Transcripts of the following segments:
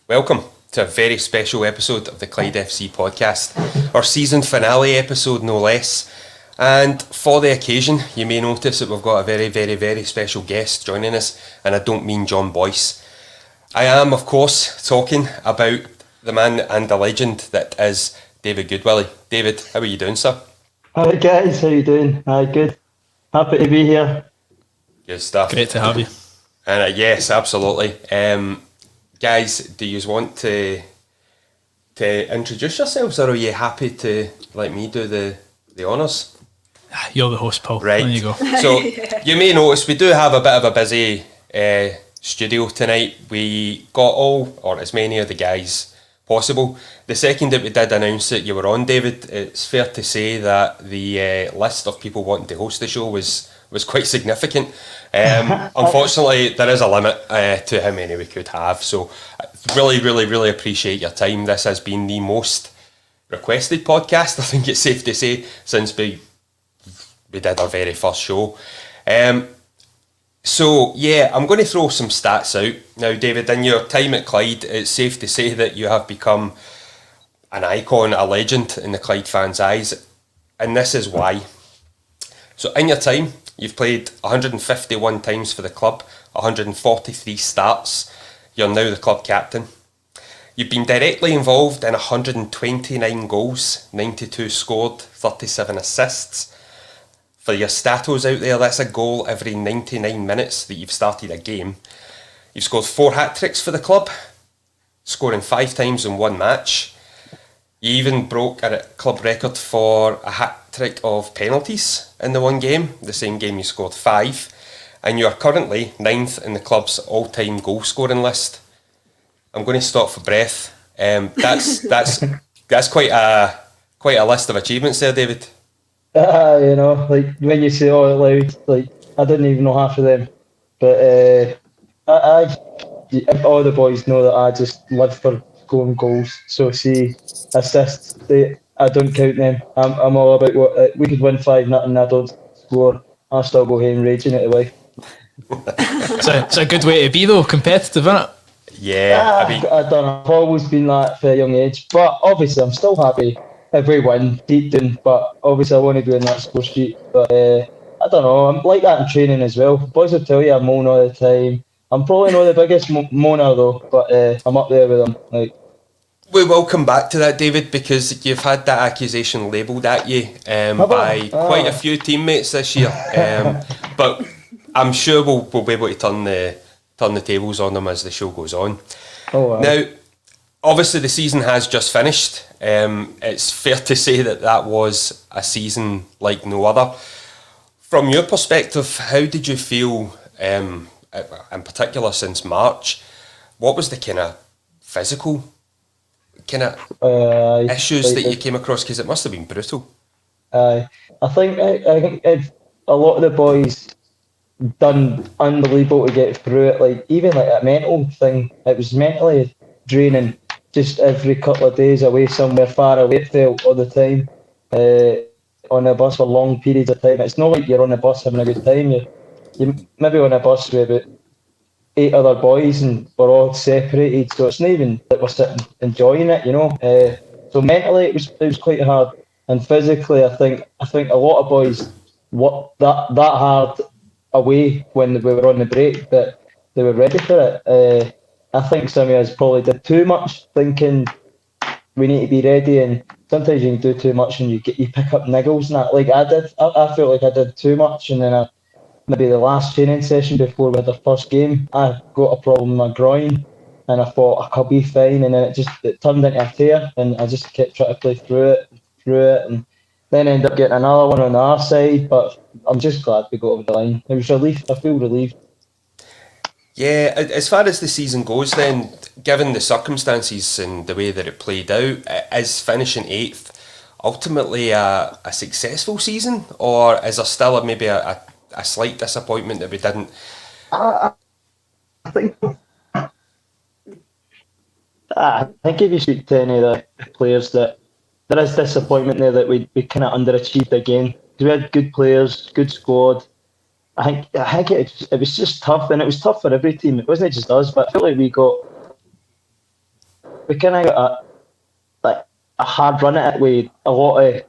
Welcome to a very special episode of the Clyde FC Podcast, our season finale episode no less. And for the occasion, you may notice that we've got a very, very, very special guest joining us, and I don't mean John Boyce. I am, of course, talking about the man and the legend that is David Goodwillie. David, how are you doing, sir? Hi guys, how you doing? Good. Happy to be here. Good stuff. Great to have you. And yes, absolutely. Guys, do you want to introduce yourselves, or are you happy to let me do the honours? You're the host, Paul. Right. There you go. So you may notice we do have a bit of a busy studio tonight. We got all, or as many of the guys possible. The second that we did announce that you were on, David, it's fair to say that the list of people wanting to host the show was quite significant. Unfortunately, there is a limit to how many we could have. So really, really, really appreciate your time. This has been the most requested podcast, I think it's safe to say, since we did our very first show. So yeah, I'm going to throw some stats out. Now, David, in your time at Clyde, it's safe to say that you have become an icon, a legend in the Clyde fans' eyes. And this is why. So in your time, you've played 151 times for the club, 143 starts. You're now the club captain. You've been directly involved in 129 goals, 92 scored, 37 assists. For your statos out there, that's a goal every 99 minutes that you've started a game. You've scored 4 hat-tricks for the club, scoring 5 times in one match. You even broke a club record for a hat-trick of penalties in the one game, the same game you scored 5. And you are currently 9th in the club's all-time goal-scoring list. I'm going to stop for breath. That's quite a list of achievements there, David. Like when you say all out loud, like I didn't even know half of them. But all the boys know that I just live for scoring goals. So see, assists, I don't count them. I'm all about what we could win 5-0. I don't score. I still go home raging it away. It's a good way to be though, competitive, isn't it? Yeah, I don't know. I've always been that for a young age, but obviously I'm still happy if we win deep down. But obviously I want to be in that score sheet. But I don't know. I'm like that in training as well. Boys will tell you I moan all the time. I'm probably not the biggest moaner though, but I'm up there with them. Like. We will come back to that, David, because you've had that accusation labelled at you by quite a few teammates this year. But I'm sure we'll be able to turn the tables on them as the show goes on. Oh, wow. Now, obviously the season has just finished. It's fair to say that was a season like no other. From your perspective, how did you feel, in particular since March? What was the kind of physical issues that you came across? Because it must have been brutal. I think a lot of the boys done unbelievable to get through it. Like even like a mental thing, it was mentally draining. Just every couple of days away somewhere far away, it felt all the time. On a bus for long periods of time. It's not like you're on a bus having a good time. You maybe on a bus with about 8 other boys and we're all separated, so it's not even that we're sitting enjoying it, you know. So mentally it was quite hard, and physically I think a lot of boys worked that hard away when we were on the break that they were ready for it. I think some of us probably did too much, thinking we need to be ready, and sometimes you can do too much and you pick up niggles and that. Like I did, I felt like I did too much, and then maybe the last training session before we had the first game, I got a problem with my groin, and I thought I could be fine, and then it turned into a tear, and I just kept trying to play through it, and then ended up getting another one on our side. But I'm just glad we got over the line. It was relief. I feel relieved. Yeah, as far as the season goes then, given the circumstances and the way that it played out, is finishing 8th ultimately a successful season, or is there still maybe a slight disappointment that we didn't? I think if you speak to any of the players, that there is disappointment there that we kind of underachieved again. We had good players, good squad. I think it was just tough, and it was tough for every team. It wasn't just us, but I feel like we got we kind of got a hard run at it with a lot of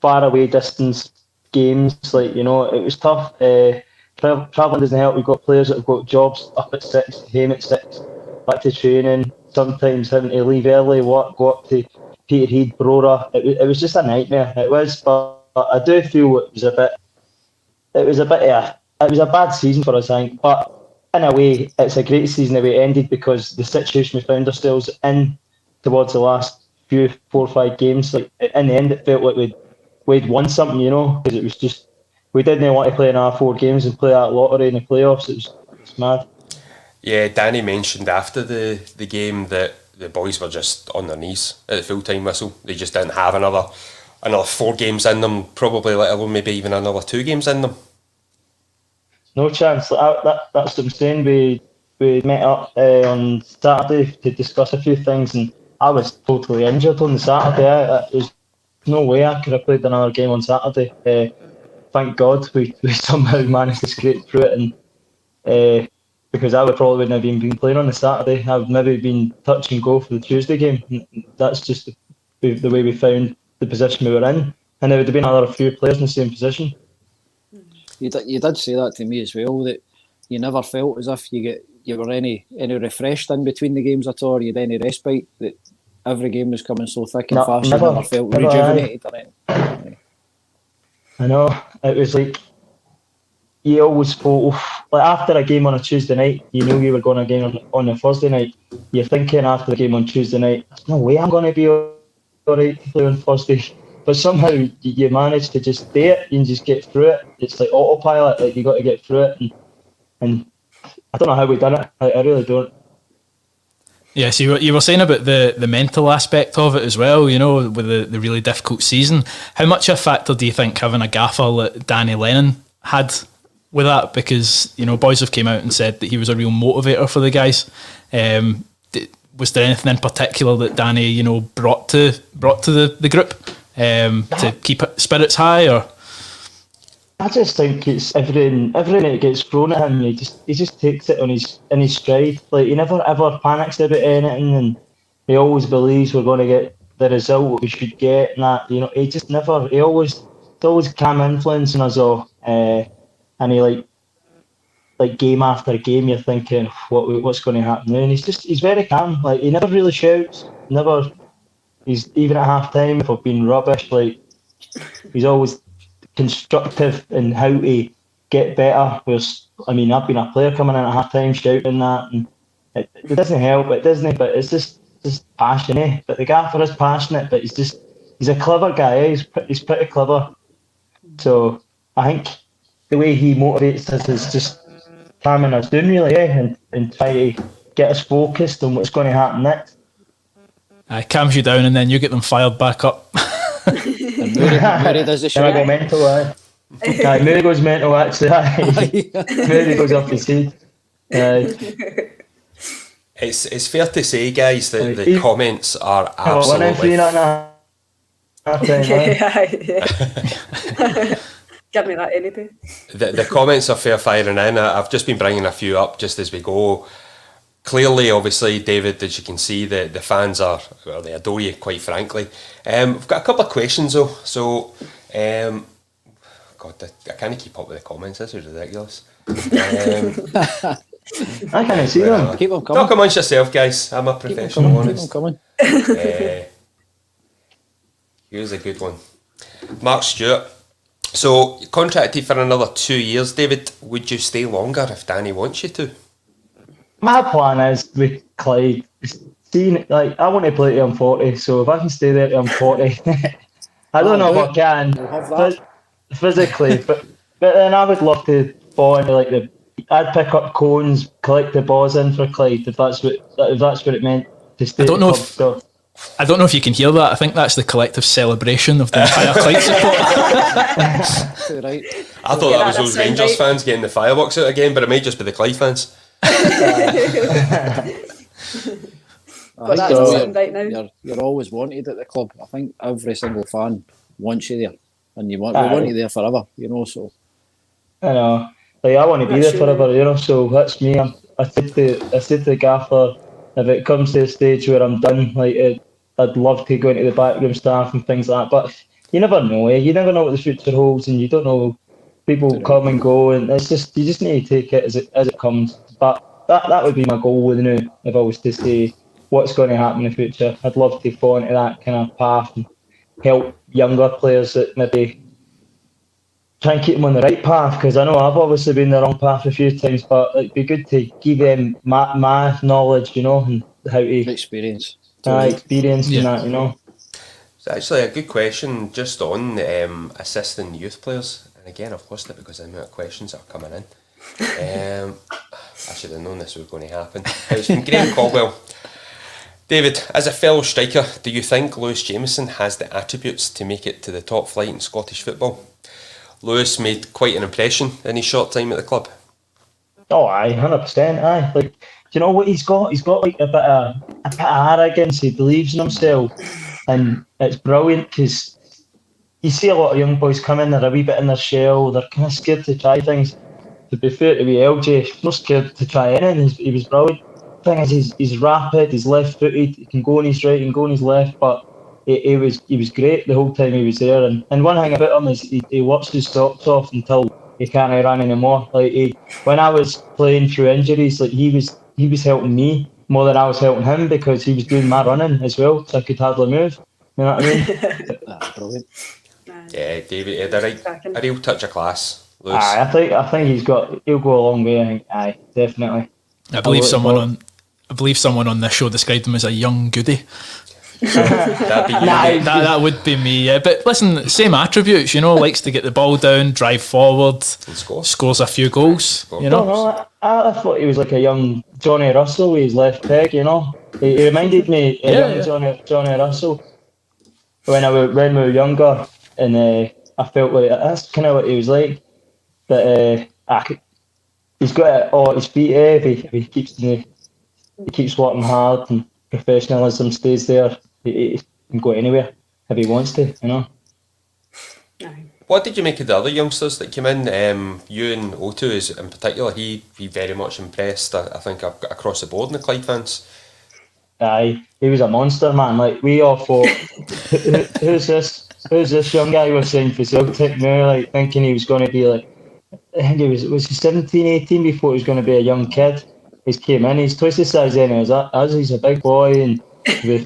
far away distance games. Like, you know, it was tough. Travelling doesn't help. We've got players that have got jobs up at 6, home at 6, back to training. Sometimes having to leave early, go up to Peterhead, Brora. It was just a nightmare. It was, but I do feel it was a bad season for us, I think. But in a way, it's a great season the way it ended, because the situation we found ourselves in towards the last few 4 or 5 games, like in the end, it felt like we'd won something, you know, because it was just, we didn't want to play another 4 games and play that lottery in the playoffs. It was mad. Yeah, Danny mentioned after the game that the boys were just on their knees at the full-time whistle. They just didn't have another 4 games in them, probably let alone maybe even another 2 games in them. No chance. That's what I'm saying. We met up on Saturday to discuss a few things, and I was totally injured on the Saturday. There's no way I could have played another game on Saturday. Thank God we somehow managed to scrape through it, and because I probably wouldn't have even been playing on the Saturday. I would maybe been touch and go for the Tuesday game. That's just the way we found the position we were in, and there would have been another few players in the same position. You did say that to me as well, that you never felt as if you were any refreshed in between the games at all, or you had any respite, that every game was coming so thick and fast, you never felt rejuvenated or anything. I know, it was like, you always thought, like after a game on a Tuesday night, you knew you were going to a game on a Thursday night. You're thinking after the game on Tuesday night, there's no way I'm going to be alright to play on Thursday. But somehow you manage to just do it and just get through it. It's like autopilot, like you got to get through it. And I don't know how we done it. I really don't. Yes, you were saying about the mental aspect of it as well, you know, with the really difficult season. How much a factor do you think having a gaffer like Danny Lennon had with that? Because, you know, boys have came out and said that he was a real motivator for the guys. Was there anything in particular that Danny, you know, brought to the group to keep spirits high? Or I just think it's everything that gets thrown at him, he just takes it in his stride. Like, he never ever panics about anything, and he always believes we're going to get the result we should get, and that, you know, he always calm influencing us all, and he like game after game you're thinking what's going to happen now, and he's very calm. Like, he never really shouts, he's even at half time if I've been rubbish, like he's always constructive in how to get better. Whereas, I mean, I've been a player coming in at half time shouting that, and it doesn't help, it doesn't, but it's just passionate. But the gaffer is passionate, but he's a clever guy. He's pretty clever. So I think the way he motivates us is just calming us down, really, and try to get us focused on what's going to happen next. Calms you down, and then you get them fired back up. And Moody does the show. I go mental, Moody goes mental, actually. Moody goes off his head. It's fair to say, guys, that the comments are absolutely... Give me that any day. The comments are fair firing in. I've just been bringing a few up just as we go. Clearly, obviously, David, as you can see, the fans they adore you, quite frankly. We've got a couple of questions, though. So, God, I can't keep up with the comments. This is ridiculous. I can't see them. Keep them coming. Talk amongst yourself, guys. I'm a professional, honest. Keep them coming. Here's a good one. Mark Stewart. So, you're contracted for another 2 years, David. Would you stay longer if Danny wants you to? My plan is with Clyde, I want to play till I'm 40, so if I can stay there till I'm 40, I don't know if I can physically, but then I would love to fall into I'd pick up cones, collect the balls in for Clyde if that's what it meant to stay. I don't know if you can hear that. I think that's the collective celebration of the entire Clyde support. Right. I thought that was those Rangers fans getting the fireworks out again, but it might just be the Clyde fans. You're always wanted at the club. I think every single fan wants you there, and we want you there forever, you know. So I know, I want to be there forever, you know. So that's me. I said to the gaffer if it comes to a stage where I'm done, like I'd love to go into the backroom staff and things like that. But you never know. You never know what the future holds, and you don't know. People come and go, and it's just you just need to take it as it comes. But that would be my goal with now. If I was to say what's going to happen in the future, I'd love to fall into that kind of path and help younger players that maybe try and keep them on the right path. Because I know I've obviously been the wrong path a few times, but it'd be good to give them my knowledge, and how to Experience. experience and that, It's actually a good question just on assisting youth players. And again, I've lost it because of the amount of questions that are coming in. I should have known this was going to happen. It was from Graham Caldwell. David, as a fellow striker, do you think Lewis Jameson has the attributes to make it to the top flight in Scottish football? Lewis made quite an impression in his short time at the club. Oh, aye, 100%, aye. Like, do you know what he's got? He's got like a bit of arrogance. He believes in himself, and it's brilliant because you see a lot of young boys come in, they're a wee bit in their shell, they're kind of scared to try things. To be fair to LJ, not scared to try anything. He was brilliant. The thing is, he's rapid, he's left-footed, he can go on his right, he can go on his left, but he was great the whole time he was there. And one thing about him is he works his socks off until he can't run anymore. Like when I was playing through injuries, like he was helping me more than I was helping him because he was doing my running as well, so I could hardly move. You know what I mean? That's brilliant. Yeah, David had a real touch of class. Lewis. Aye, I think he'll go a long way. I think, aye, definitely. I believe someone on this show described him as a young goodie. That would be me, yeah. But listen, same attributes, likes to get the ball down, drive forward, scores a few goals, No, I thought he was like a young Johnny Russell with his left peg, He reminded me of Johnny Russell when we were younger, and I felt like that's kind of what he was like. But he's got it all at his feet. If he keeps working hard and professionalism stays there, he can go anywhere if he wants to. What did you make of the other youngsters that came in? You and O2 is in particular. He very much impressed. I think across the board in the Clyde fans. Aye, he was a monster, man. Like we all thought, who's this young guy we're saying for Celtic now? Like thinking he was going to be like. I think he was 17, 18 before he was going to be a young kid. He came in, he's twice the size as us. He's a big boy, and to be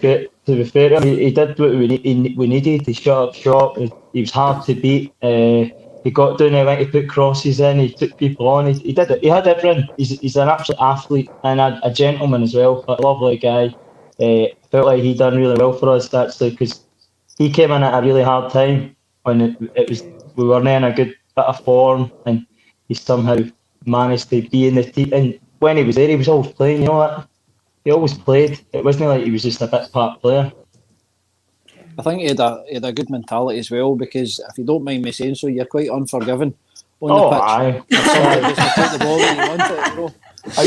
fair to him, he did what we needed. He shut up shop. He was hard to beat. He got down there, went to put crosses in. He took people on. He did it. He had everything. He's an absolute athlete and a gentleman as well. A lovely guy. Felt like he done really well for us actually because he came in at a really hard time when we weren't in a good bit of form, and he somehow managed to be in the team. And when he was there, he was always playing. He always played. It wasn't like he was just a bit part player. I think he had a good mentality as well because if you don't mind me saying so, you're quite unforgiving on the pitch. Aye. If somebody just take the ball when you want it, I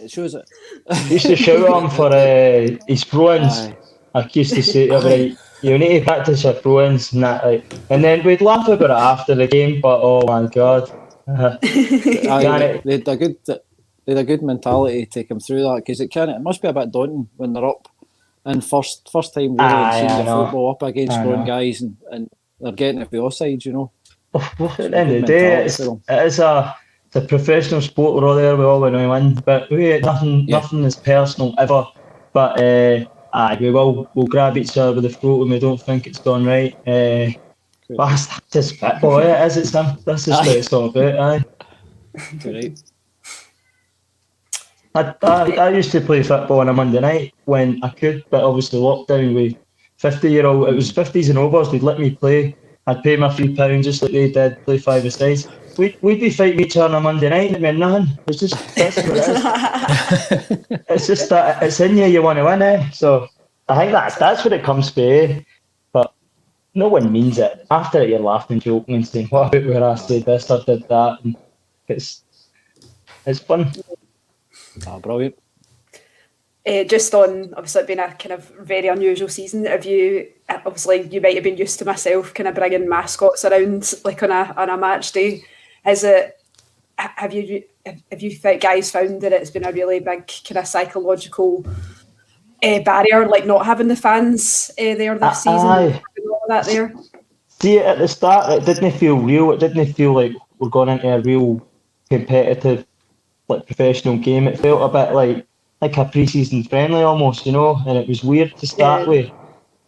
it shows it. used to shout at him for his throw-ins. I used to say to him, right, you need to practice your throw-ins and that. And then we'd laugh about it after the game, but oh my God. They had a good mentality to take him through that because it must be a bit daunting when they're up and first time really seeing the football up against grown guys and they're getting it the offside, At the end of the day, it's a professional sport. We're all there, we all want to win, but nothing is personal ever. But we'll grab each other with the throat when we don't think it's gone right. But that's just football, is it, Sam? That's just what it's all about, aye. Right. I used to play football on a Monday night when I could, but obviously lockdown with 50-year-old, it was 50s and overs, they'd let me play. I'd pay my £3 just like they did, play 5-a-side. We'd be fighting each other on a Monday night and it meant nothing. That's what it is. It's just that it's in you want to win, So I think that's what it comes to, But no one means it. After it, you're laughing and joking and saying, what about where I said this or did that? And it's fun. Brilliant. Just on, obviously it being a kind of very unusual season, you might have been used to myself kind of bringing mascots around like on a match day. have you guys found that it's been a really big kind of psychological barrier, like not having the fans there this season? Aye. All that there. See, at the start, it didn't feel real. It didn't feel like we're going into a real competitive, like professional game. It felt a bit like a pre-season friendly almost, and it was weird to start with.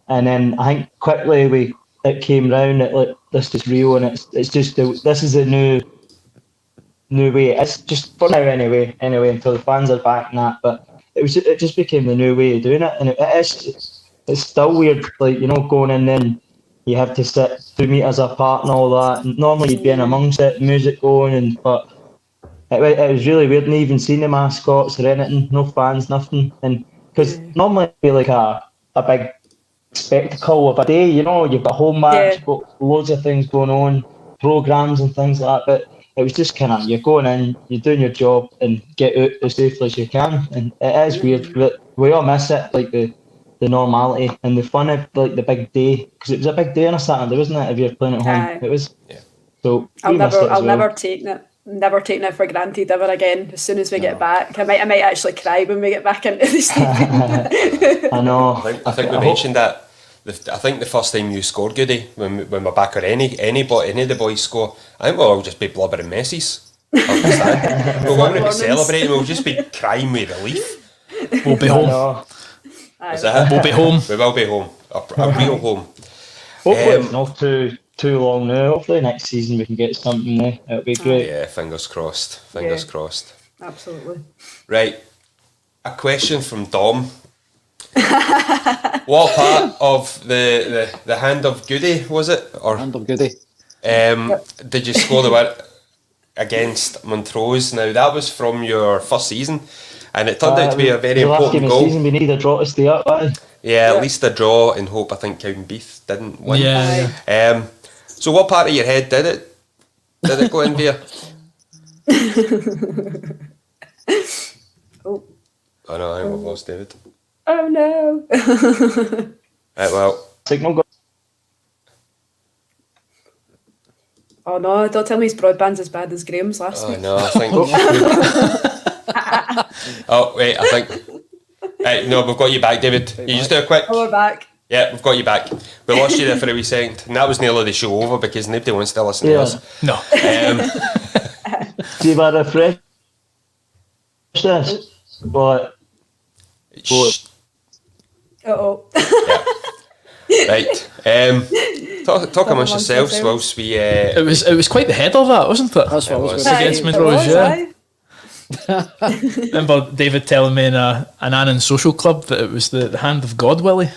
And then I think quickly it came round that like this is real, and it's just this is a new way. It's just for now anyway until the fans are back and that. But it just became the new way of doing it, and it's still weird, like going in then. You have to sit 2 meters apart and all that. And normally you'd be in amongst it, music going, but it was really weird. And even seeing the mascots or anything, no fans, nothing. And because normally it'd be like a big spectacle of a day, you've got a home match, got loads of things going on, programs and things like that. But it was just kind of you're going in, you're doing your job, and get out as safely as you can. And it is weird, but we all miss it, like the normality and the fun of like the big day, because it was a big day on a Saturday, wasn't it? If you're playing at home, it was. Yeah. So I'll never take it for granted ever again. As soon as we get back, I might actually cry when we get back into the stadium. I know. I think we mentioned that. I think the first time you scored, Goody, when we're back or any of the boys score, I think we'll all just be blubbering messes. We won't be celebrating. We'll just be crying with relief. We'll be home. Is that We'll be home. We will be home. A real home. Hopefully it's not too long now. Hopefully next season we can get something there. It'll be great. Yeah, fingers crossed. Fingers crossed. Absolutely. Right. A question from Dom. What part of the hand of Goody was it? Or Hand of Goody. did you score the win against Montrose? Now that was from your first season. And it turned out to be a very important goal. Season, we need a draw to stay up. Yeah, at least a draw in hope. I think Cowdenbeath didn't win. Yeah. So what part of your head did it go in via? Oh no, I think we've lost David. Oh no. Right, well. Signal go. Oh no, don't tell me his broadband's as bad as Graham's last week. No, I think. Oh wait, I think. No, we've got you back, David. You just do a quick. Oh, we're back. Yeah, we've got you back. We lost you there for a wee second, and that was nearly the show over because nobody wants to listen to us. No. Do you want to refresh this? But. Uh-oh. Right. Talk amongst yourselves whilst we. It was quite the head of that, wasn't it? That's what I was going to say. Against Montrose, yeah. Remember David telling me in an Annan social club that it was the hand of Goodwillie.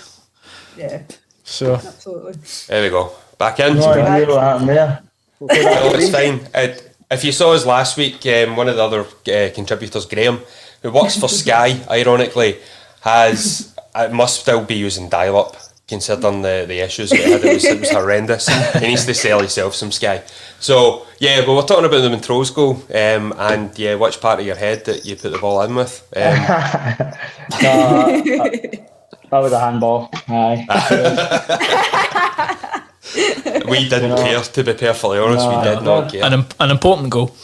Yeah. So absolutely. There we go. Back in. No idea what happened there. No, it's fine. If you saw us last week, one of the other contributors, Graham, who works for Sky, ironically, must still be using dial-up, considering the issues we had. It was horrendous. He needs to sell himself some Sky. So, yeah, but we're talking about the Montrose goal, and yeah, which part of your head that you put the ball in with? That was a handball. Aye. We didn't care, to be perfectly honest. We did not care. an important goal.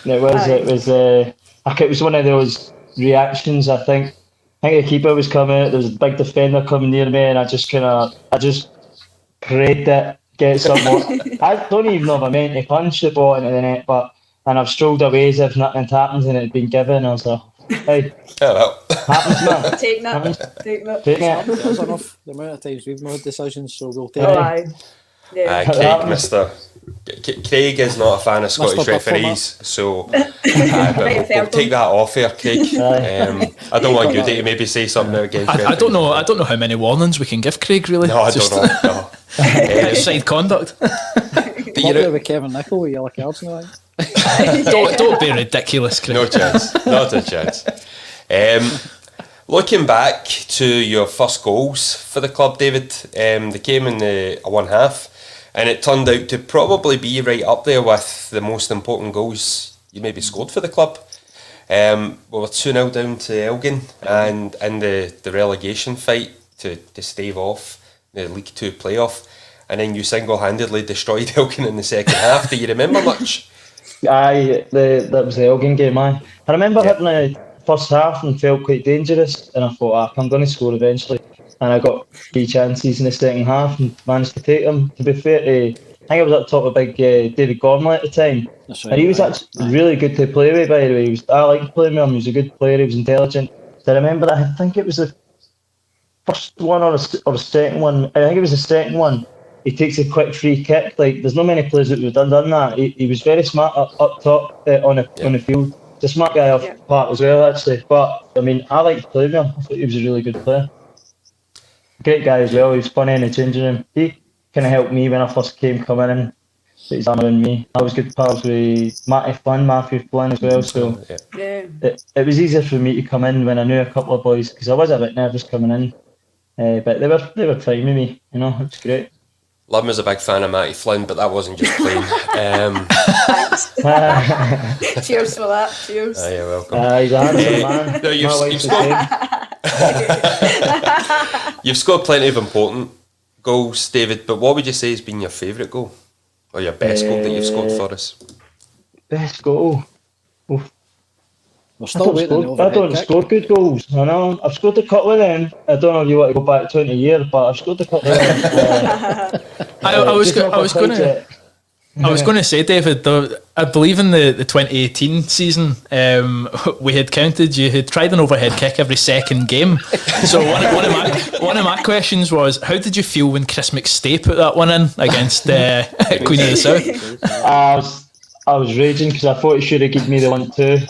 It was one of those reactions. I think the keeper was coming out. There was a big defender coming near me, and I just prayed that get something. I don't even know if I meant to punch the ball into the net, and I've strolled away as if nothing had happened and it had been given. I was like, hey, happens, man. Take that. That's enough. The amount of times we've made decisions, so we'll take Oh, it. aye. Yeah. Craig is not a fan of Scottish referees, so we'll take that off here, Craig. I don't want Goody to maybe say something against referees. I don't know how many warnings we can give Craig, really. No, I don't know. Outside conduct. Probably with Kevin Nichol with yellow cards now. Don't be ridiculous, Craig. No chance. Not a chance. Looking back to your first goals for the club, David, they came in the one half, and it turned out to probably be right up there with the most important goals you maybe scored for the club. We were 2-0 down to Elgin, and in the relegation fight to stave off the League 2 playoff, and then you single-handedly destroyed Elgin in the second half. Do you remember much? That was the Elgin game, aye. I remember hitting the first half and felt quite dangerous, and I thought, I'm going to score eventually. And I got 3 chances in the second half and managed to take them. To be fair to, I think I was up top with big David Goodwillie at the time. That's And he was actually really good to play with, by the way. I liked playing with him. He was a good player. He was intelligent. So I remember that. I think it was the first one or the second one. I think it was the second one. He takes a quick free kick. Like, there's not many players that would have done that. He was very smart up top on the field. He's a smart guy off part as well, actually. But I mean, I liked playing with him. I thought he was a really good player. Great guy as well. He was funny in the changing room. He kind of helped me when I first coming in. He's around me. I was good pals with Matthew Flynn as well. So it was easier for me to come in when I knew a couple of boys, because I was a bit nervous coming in. But they were fine with me. You know, it was great. Lum was a big fan of Matty Flynn, but that wasn't just playing. Cheers for that. Cheers. You're welcome. He's a handsome man. No, you've scored plenty of important goals, David, but what would you say has been your favourite goal? Or your best goal that you've scored for us? Best goal? Oof. We're still waiting on the I overhead don't kick. score good goals. I know. I've scored a couple of them. I don't know if you want to go back 20 years, but I've scored a couple of them. I was going to say, David, I believe in the 2018 season, we had counted you had tried an overhead kick every second game. So one of my questions was, how did you feel when Chris McStay put that one in against Queen of the South? I was raging because I thought he should have given me the 1-2.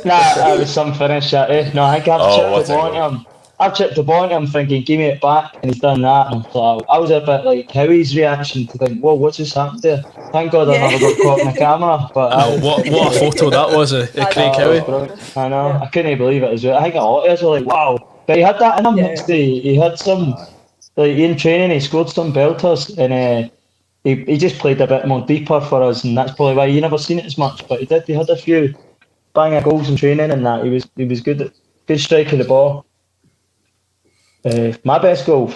That was some finish that, eh? No, I think I've chipped the ball into him thinking, give me it back, and he's done that. And so I was a bit like Howie's reaction to think, whoa, what's just happened there? Thank God I never got caught in the camera. But what a photo that was of Craig Howie. I know, I couldn't believe it as well. I think a lot of us were like, wow. But he had that in him next day. He had some, like in training, he scored some belters, and he just played a bit more deeper for us, and that's probably why you never seen it as much. But he did. He had a few banger goals in training, and that he was good striker of the ball. My best goal,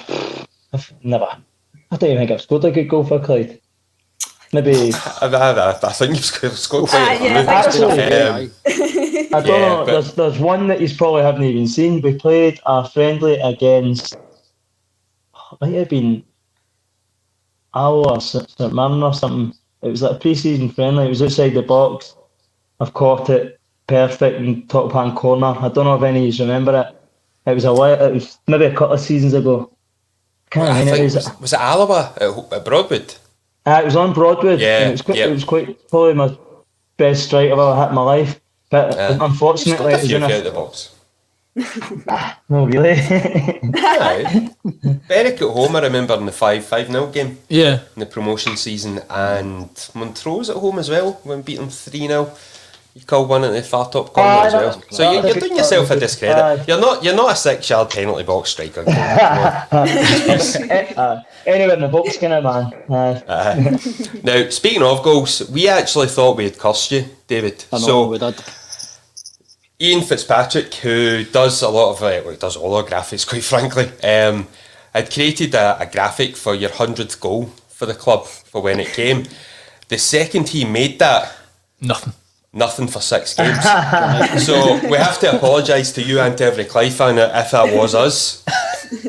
I've never. I don't even think I've scored a good goal for Clyde. Maybe. I think you've scored quite a few. I don't know. There's one that you probably haven't even seen. We played a friendly against. It might have been Owl or St Mirren or something. It was like a pre-season friendly. It was outside the box. I've caught it perfect in top hand corner. I don't know if any of you remember it. It was maybe a couple of seasons ago. Was it Alaba at Broadwood? It was on Broadwood. Yeah, and it was quite probably my best strike I've ever hit in my life. But unfortunately, it was in out the box. No, really. Berwick at home, I remember in the 5-0 game. Yeah. In the promotion season, and Montrose at home as well, when beat them 3-0. You called one at the far top corner as well. So you're doing yourself a discredit. You're not a 6-yard penalty box striker. Anyway, in the box kind of man. Now, speaking of goals, we actually thought we had cursed you, David. I know, we did. Ian Fitzpatrick, who does a lot of does all our graphics, quite frankly, had created a graphic for your 100th goal for the club for when it came. The second he made that, nothing for 6 games. So we have to apologise to you and to every Clyde fan if that was us.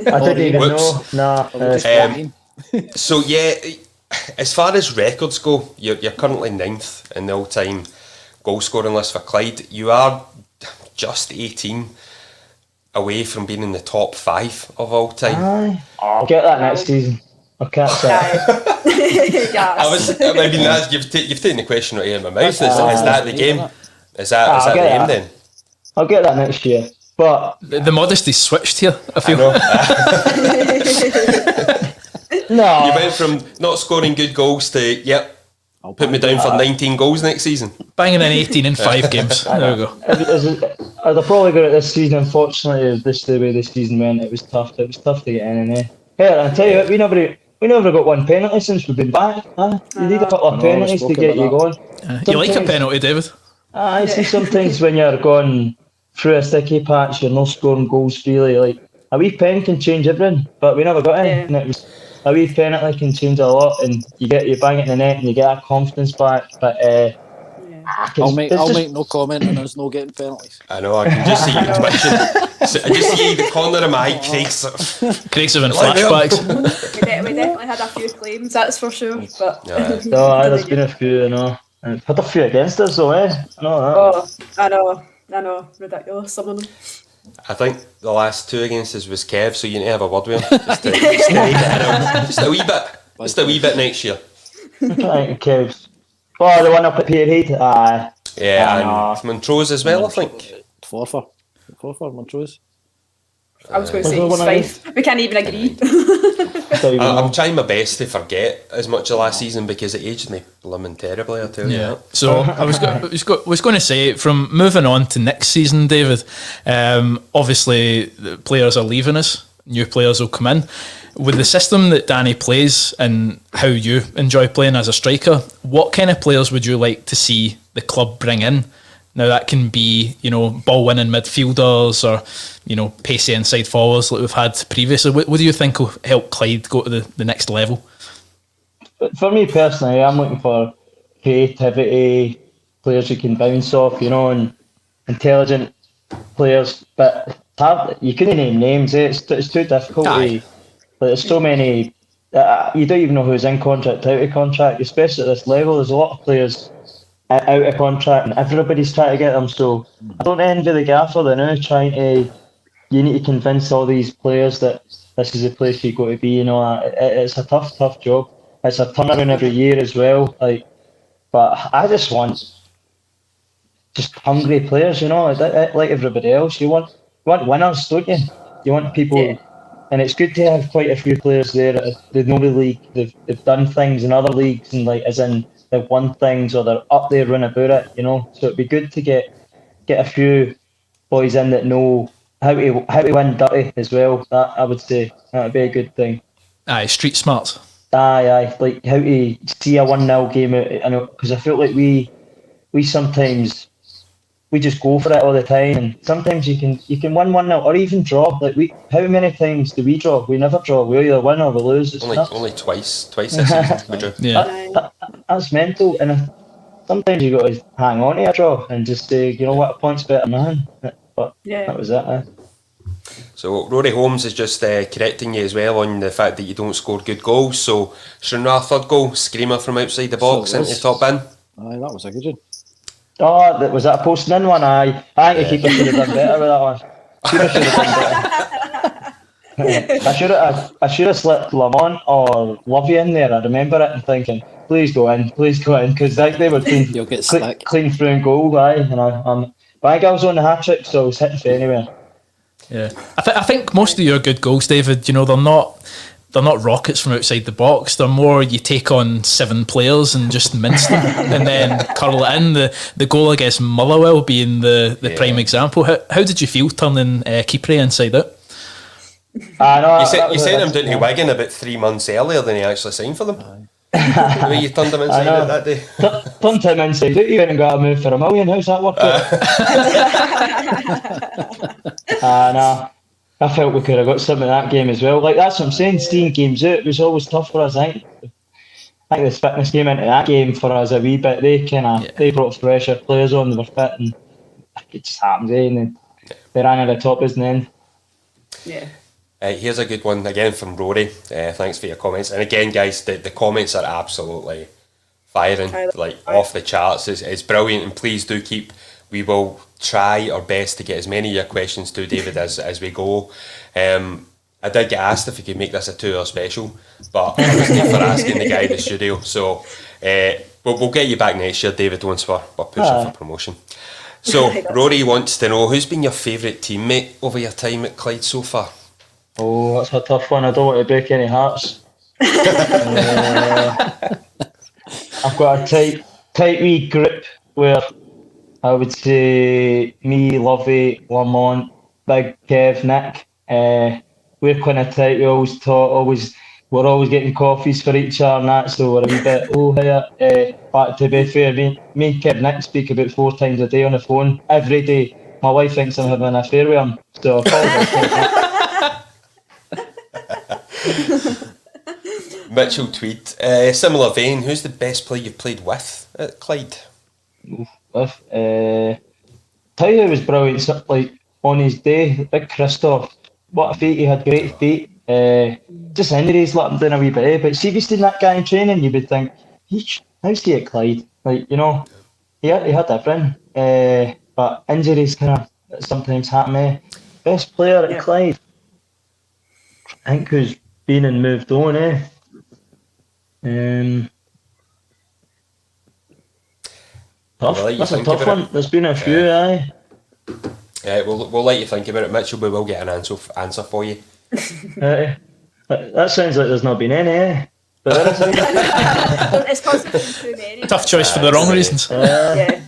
I didn't even know. Nah. So yeah, as far as records go, you're currently 9th in the all-time goal scoring list for Clyde. You are just 18 away from being in the top 5 of all time. I'll get that next season. I'll catch that. You've taken the question right out of my mouth. Is that the game? Is that the aim then? I'll get that next year. But the modesty switched here, I feel. No. You went from not scoring good goals to put me down for 19 goals next season. Banging in 18 in 5 games. There we go. I'd probably got it this season. Unfortunately, the way this season went, it was tough. It was tough to get in. Hey, I'll tell you what, we never got one penalty since we've been back. You need a couple of penalties to get you going. You like a penalty, David? I see sometimes when you're going through a sticky patch, you're not scoring goals freely. Like a wee pen can change everything, but we never got any. And it a wee penalty can change a lot, and you bang it in the net and you get that confidence back. But I'll make no comment on us not getting penalties. I know, I can just see you twitching. I just see the corner of my eye, Craig's having flashbacks. We definitely had a few claims, that's for sure. But there's been a few, you know. And had a few against us, though, eh? I know that. Oh, I know, ridiculous, some of them. I think the last 2 against us was Kev, so you need to have a word with him. Just a wee bit. Just a wee bit next year. Right, Kev's. Oh, the one up at Peterhead? Aye. Yeah, and Montrose as well, I think. Forfar, Montrose. I was going to say it's Fife. We can't even agree. I'm trying my best to forget as much of last season because it aged me blooming terribly, I tell you that. So I was going to say, from moving on to next season, David, obviously the players are leaving us, new players will come in. With the system that Danny plays and how you enjoy playing as a striker, what kind of players would you like to see the club bring in? Now that can be, ball-winning midfielders or, pacey inside forwards like we've had previously. What do you think will help Clyde go to the next level? For me personally, I'm looking for creativity, players who can bounce off, and intelligent players. But you couldn't name names, eh? It's too difficult. There's so many. You don't even know who's in contract, out of contract, especially at this level. There's a lot of players out of contract and everybody's trying to get them, so I don't envy the gaffer. They're now you need to convince all these players that this is the place you've got to be. It's a tough job. It's a turnaround every year as well, but I just want hungry players, like everybody else. You want winners, don't you? You want people, and it's good to have quite a few players there. They know the league, they've done things in other leagues, and they've won things or they're up there running about it, So it'd be good to get a few boys in that know how to win dirty as well. That I would say that would be a good thing. Aye, street smarts. Aye, like how to see a 1-0 game out. I know, because I feel like we sometimes we just go for it all the time, and sometimes you can win 1-0 or even draw. How many times do we draw? We never draw. We either win or we lose. Only twice this season we drew. Yeah. That's mental, and sometimes you got to hang on to a draw and just say, a point's better than none. But that was it. So Rory Holmes is just correcting you as well on the fact that you don't score good goals. So our third goal, screamer from outside the box into top bin. Aye, that was a good one. Oh, was that a posting in one? Aye. I think the keeper should have done better with that one. Keeper should have done better. I should have slipped Lamont or Lovey in there. I remember it and thinking, please go in, because they were clean, you'll get clean through and goal, aye. And my girl's on the hat trick, so I was hitting for anywhere. Yeah, I think most of your good goals, David, they're not rockets from outside the box. They're more you take on 7 players and just mince them and then curl it in. The goal against Motherwell being the prime example. How did you feel turning keeper inside out? You sent him down to Wigan about 3 months earlier than he actually signed for them. The way you turned him inside out that day. Turned him inside out, you went and got a move for $1 million. How's that work out? I felt we could have got something in that game as well. That's what I'm saying, stealing games out was always tough for us. I think the fitness came into that game for us a wee bit. They brought fresher players on, they were fit, and it just happened, and then they ran at the top, isn't it? Yeah. Here's a good one again from Rory. Thanks for your comments. And again, guys, the comments are absolutely firing, off the charts. It's brilliant, and please do keep. We will try our best to get as many of your questions to David as we go. I did get asked if we could make this a 2-hour special, but I was late for asking the guy in the studio. So we'll get you back next year, David, once we're pushing for promotion. So Rory wants to know, who's been your favourite teammate over your time at Clyde so far? Oh, that's a tough one. I don't want to break any hearts. I've got a tight wee group where I would say me, Lovey, Lamont, Big Kev, Nick. We're kind of tight. We always talk. We're always getting coffees for each other and that. So we're a wee bit But to be fair, me and Kev, Nick speak about 4 times a day on the phone every day. My wife thinks I'm having an affair with him. So I apologise. Mitchell Tweed. Similar vein, who's the best player you've played with at Clyde? Tell you, it was brilliant. So, like on his day, big Christoph. What a feet! He had great feet. Just injuries let him down a wee bit. But see, if you seen that guy in training, you would think, how's he at Clyde? Like, you know, he had everything. But injuries kind of sometimes happen. Best player at Clyde, I think, who's been and moved on. Tough. That's a tough one. There's been a few, aye. We'll let you think about it, Mitchell, but we'll get an answer for you. That sounds like there's not been any, But it's possible too many. Tough choice for the wrong reasons. Yeah.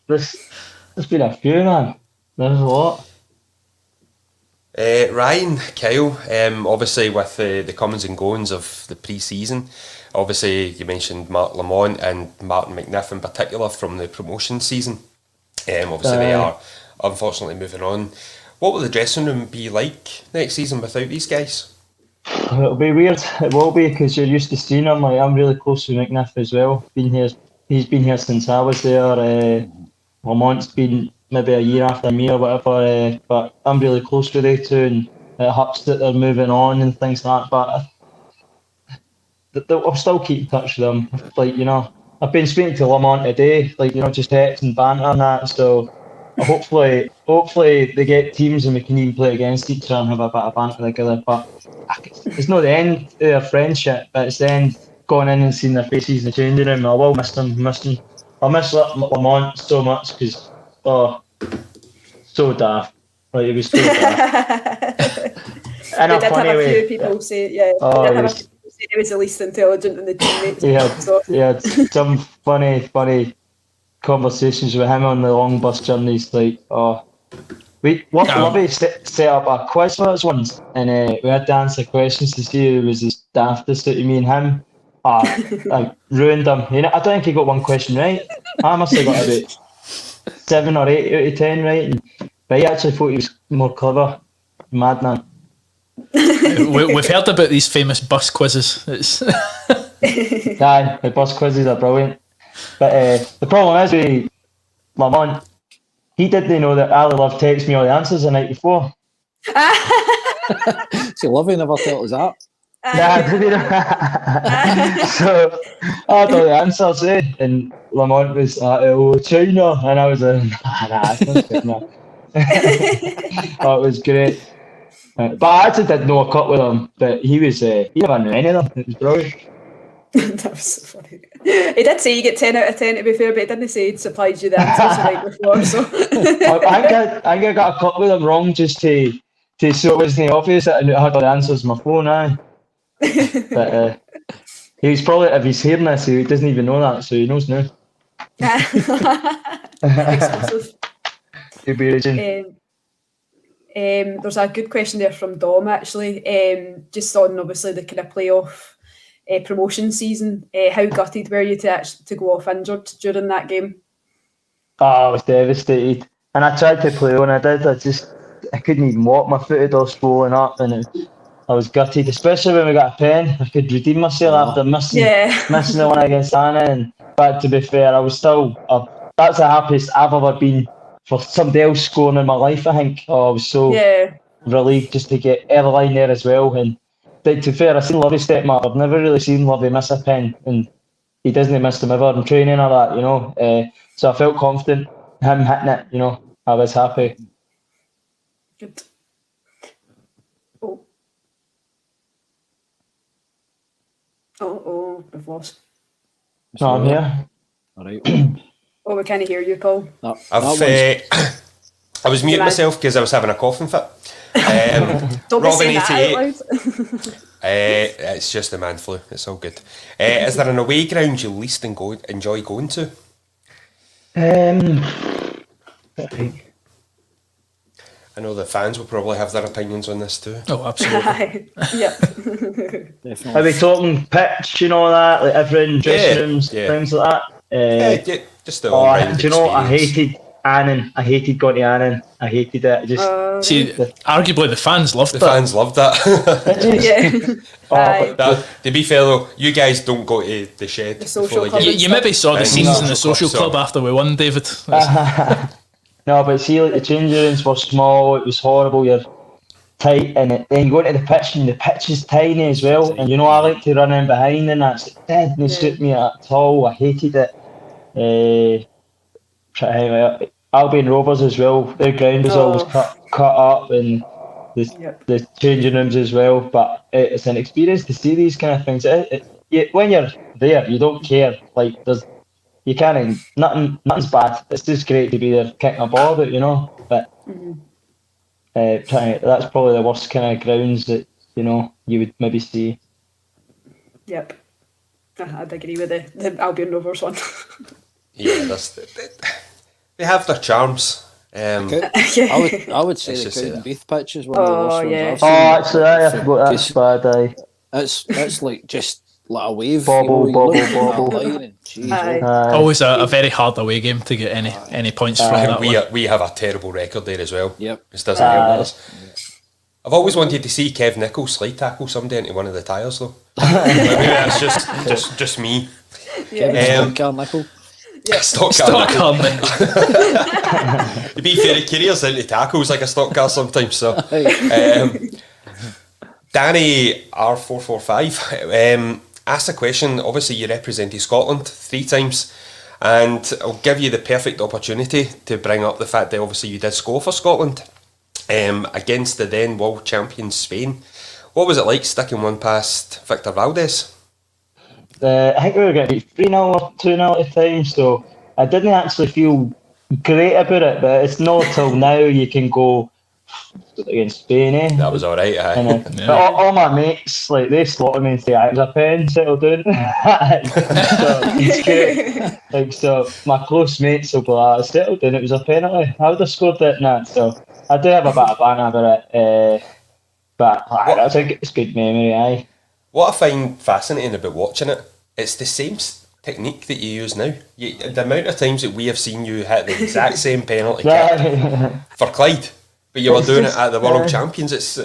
There's been a few, man. There's a lot. Ryan, Kyle, obviously with the comings and goings of the pre-season, obviously you mentioned Mark Lamont and Martin McNiff in particular from the promotion season. Obviously they are unfortunately moving on. What will the dressing room be like next season without these guys? It'll be weird. It will be, because you're used to seeing him. Like, I'm really close to McNiff as well. He's been here since I was there. Lamont's been maybe a year after me or whatever. But I'm really close with they two, and it hurts that they're moving on and things like that. But I'll still keep in touch with them. Like, you know, I've been speaking to Lamont today. Like, you know, just text and banter and that. So hopefully they get teams and we can even play against each other and have a bit of banter together. But it's not the end of their friendship, but it's the end going in and seeing their faces in the changing room. I will miss them. I'll miss Lamont so much, because so daft. Like, it was so daft. We did have a few people say, he was the least intelligent in the teammates. He had some funny conversations with him on the long bus journeys. Like, Lovey set up a quiz for us once, and we had to answer questions to see who was the daftest out of me and him. I ruined him. You know, I don't think he got one question right. I must have got about 7 or 8 out of 10 right. But he actually thought he was more clever. Madman. We've heard about these famous bus quizzes. Aye, the bus quizzes are brilliant. But the problem is with Lamont, he didn't know that Ali Love texted me all the answers the night before. See, Lovey never told us that. So I had all the answers, and Lamont was like, China, and I was like, nah, it's not China. Oh, it was great. But I actually did know a couple of them, but he never knew any of them. It was brilliant. That was so funny. He did say you get 10 out of 10 to be fair, but he didn't say he'd supplied you the answers the night before. So I think I got a couple of them wrong just to so it wasn't obvious that I had all the answers on my phone. But he's probably, if he's hearing this, he doesn't even know that, so he knows now. Exclusive. He'll be raging. There's a good question there from Dom, actually, just on obviously the kind of playoff promotion season. How gutted were you to go off injured during that game? I was devastated, and I tried to play on. I couldn't even walk. My foot had all swollen up, and I was gutted, especially when we got a pen. I could redeem myself after missing the one against Anna. But to be fair, I was still that's the happiest I've ever been for somebody else scoring in my life. I think I was so relieved just to get Everline there as well. And to be fair, I've seen Lovey step up. I've never really seen Lovey miss a pen, and he doesn't miss them ever in training or that, you know. So I felt confident him hitting it, you know. I was happy. Good. We've lost. No, I'm here. All right. We can't hear you, Paul. I was muting myself because I was having a coughing fit. Don't be saying that out loud. It's just the man flu. It's all good. Is there an away ground you least enjoy going to? I know the fans will probably have their opinions on this too. Oh, absolutely. Yep. Are we talking pitch, you know, that, like everyone, dressing rooms, things like that? Just the all-round do you know what? I Annan. I hated going to Annan. I hated it. See, arguably the fans loved The that. fans loved that. Yeah. Aye. Now, to be fair though, you guys don't go to the shed. The social before club. the You, game. you maybe saw the Aye, scenes in no. the social club after we won, David. No, but see, like the changing rooms were small. It was horrible. You're tight, and then you go into the pitch, and the pitch is tiny as well. And you know, I like to run in behind, and that's it didn't suit me at all. I hated it. Albion Rovers as well. Their ground was always cut up, and the changing rooms as well. But it's an experience to see these kind of things. When you're there, you don't care. Like you can't. Nothing's bad. It's just great to be there kicking a ball about, you know. But that's probably the worst kind of grounds that you would maybe see. Yep. I'd agree with the Albion Rovers one. Yeah, they have their charms. I would say Let's the just say Cowden that. Beath pitch is one of the worst ones yeah. I've seen. Actually, I forgot that's bad. Aye. It's like just like a wave. Bobble, you bobble, look at that bobble. line and, geez, Aye. Always a very hard away game to get any points from that one. We have a terrible record there as well. Yep. This doesn't help us. I've always wanted to see Kev Nichols slide tackle somebody into one of the tyres though. Maybe that's just me. Kevin Carmichael. Stock car. To be fair, he carries into tackles like a stock car sometimes. So, Danny R445 asked a question. Obviously, you represented Scotland 3 times, and I'll give you the perfect opportunity to bring up the fact that obviously you did score for Scotland against the then world champion Spain. What was it like sticking one past Victor Valdez? I think we were going to be 3-0 or 2-0 at the time, so I didn't actually feel great about it, but it's not till now you can go against Spain, eh? That was alright, aye. But all my mates, like, they slaughtered me and say, it was a pen, settle down. So it's great. Like, so my close mates will be like, settle down, it was a penalty. I would have scored it now. So I do have a bit of banter about it, but that's a good memory, aye. What I find fascinating about watching it, it's the same technique that you use now. The amount of times that we have seen you hit the exact same penalty kick for Clyde, but you were doing it at the World Champions. It's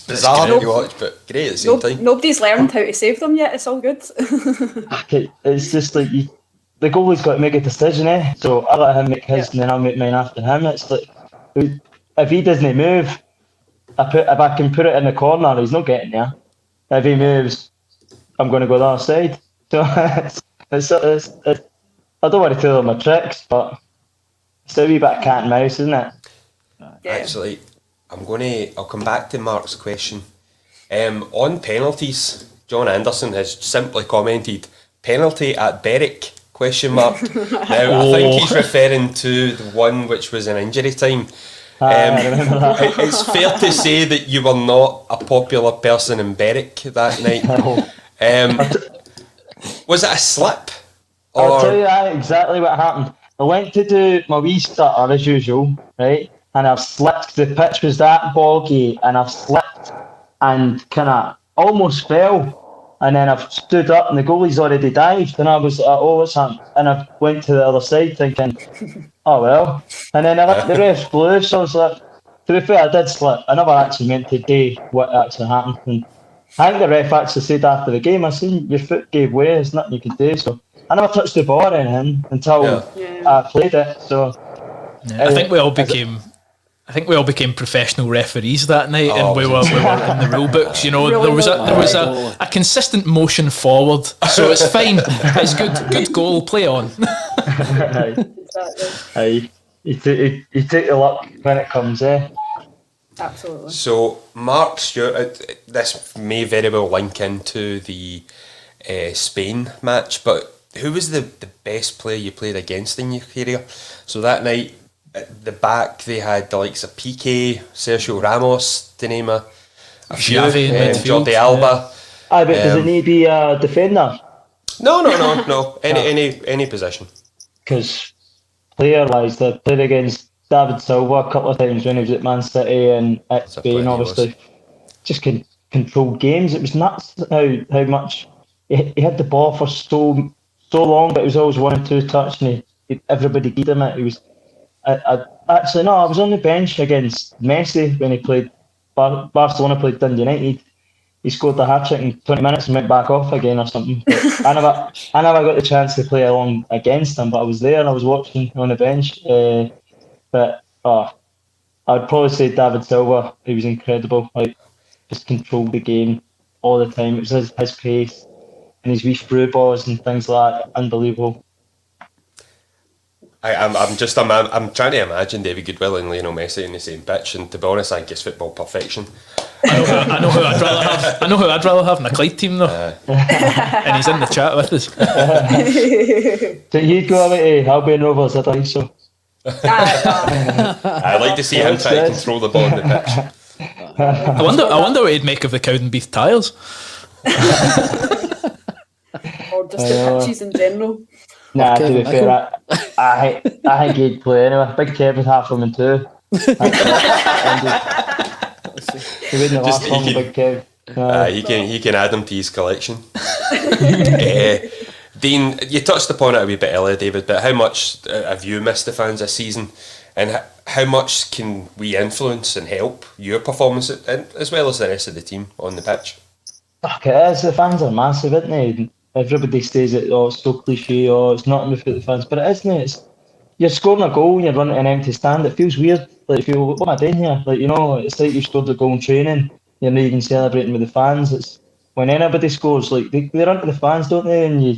bizarre to watch, but great at the same time. Nobody's learned how to save them yet. It's all good. It's just like the goalie's got to make a decision, eh? So I let him make his, and then I'll make mine after him. It's like if he doesn't move, if I can put it in the corner, he's not getting there. If he moves, I'm going to go the other side. So it's I don't want to tell them my tricks, but it's a wee bit of cat and mouse, isn't it? Yeah. Actually, I'll come back to Mark's question. On penalties, John Anderson has simply commented, penalty at Berwick, ? Now, I think he's referring to the one which was an injury time. I remember that. It's fair to say that you were not a popular person in Berwick that night. Was it a slip? I'll tell you exactly what happened. I went to do my wee stutter as usual, right? And I've slipped. The pitch was that boggy, and I've slipped and kind of almost fell. And then I've stood up, and the goalie's already dived, and I was like, "Oh, what's happened?" And I went to the other side, thinking, "Oh well." And then the ref blew, so I was like, "To be fair, I did slip. I never actually meant to do what actually happened." And I think the ref actually said after the game, "I seen your foot gave way. There's nothing you could do." So I never touched the ball or anything until I played it. So I think we all became professional referees that night, and we were in the rule books. You know, there was a consistent motion forward, so it's fine. It's good goal. Play on. Aye. You take the luck when it comes, eh? Absolutely. So, Mark Stewart, this may very well link into the Spain match, but who was the best player you played against in your career? So that night, at the back, they had the likes of Piqué, Sergio Ramos, to name a few, Jordi Alba. Aye, but does it need to be a defender? No. Any position. Because player-wise, they played against David Silva a couple of times when he was at Man City and at Spain, obviously. Just controlled games. It was nuts how much he had the ball for so long, but it was always 1 and 2 touch, and everybody beat him it. Actually, no, I was on the bench against Messi when he played. Barcelona played Dundee United. He scored a hat-trick in 20 minutes and went back off again or something. But I never got the chance to play along against him, but I was there and I was watching on the bench. But I'd probably say David Silva. He was incredible. Like, just controlled the game all the time. It was his pace and his wee through balls and things like that. Unbelievable. I'm trying to imagine David Goodwillie and Lionel Messi in the same pitch, and to be honest, I think it's football perfection. I know who I'd rather have. I know who I'd rather have in the Clyde team though, and he's in the chat with us. So you'd go away to Albion Rovers, I think so. I'd like to see him try to control the ball in the pitch. I wonder what he'd make of the Cowdenbeath tiles. Or just the pitches in general. Nah, to be fair, I think he'd play anyway. Big Kev would have him in two. He wouldn't last long, Big Kev. He can add him to his collection. Dean, you touched upon it a wee bit earlier, David, but how much have you missed the fans this season, and how much can we influence and help your performance as well as the rest of the team on the pitch? Fuck, it is. The fans are massive, isn't they? Everybody says it, it's so cliche, it's nothing without the fans, but it isn't. You're scoring a goal and you're running an empty stand. It feels weird. Like, what am I doing here? Like, it's like you scored a goal in training. You're not even celebrating with the fans. It's when anybody scores, like they run to the fans, don't they? And you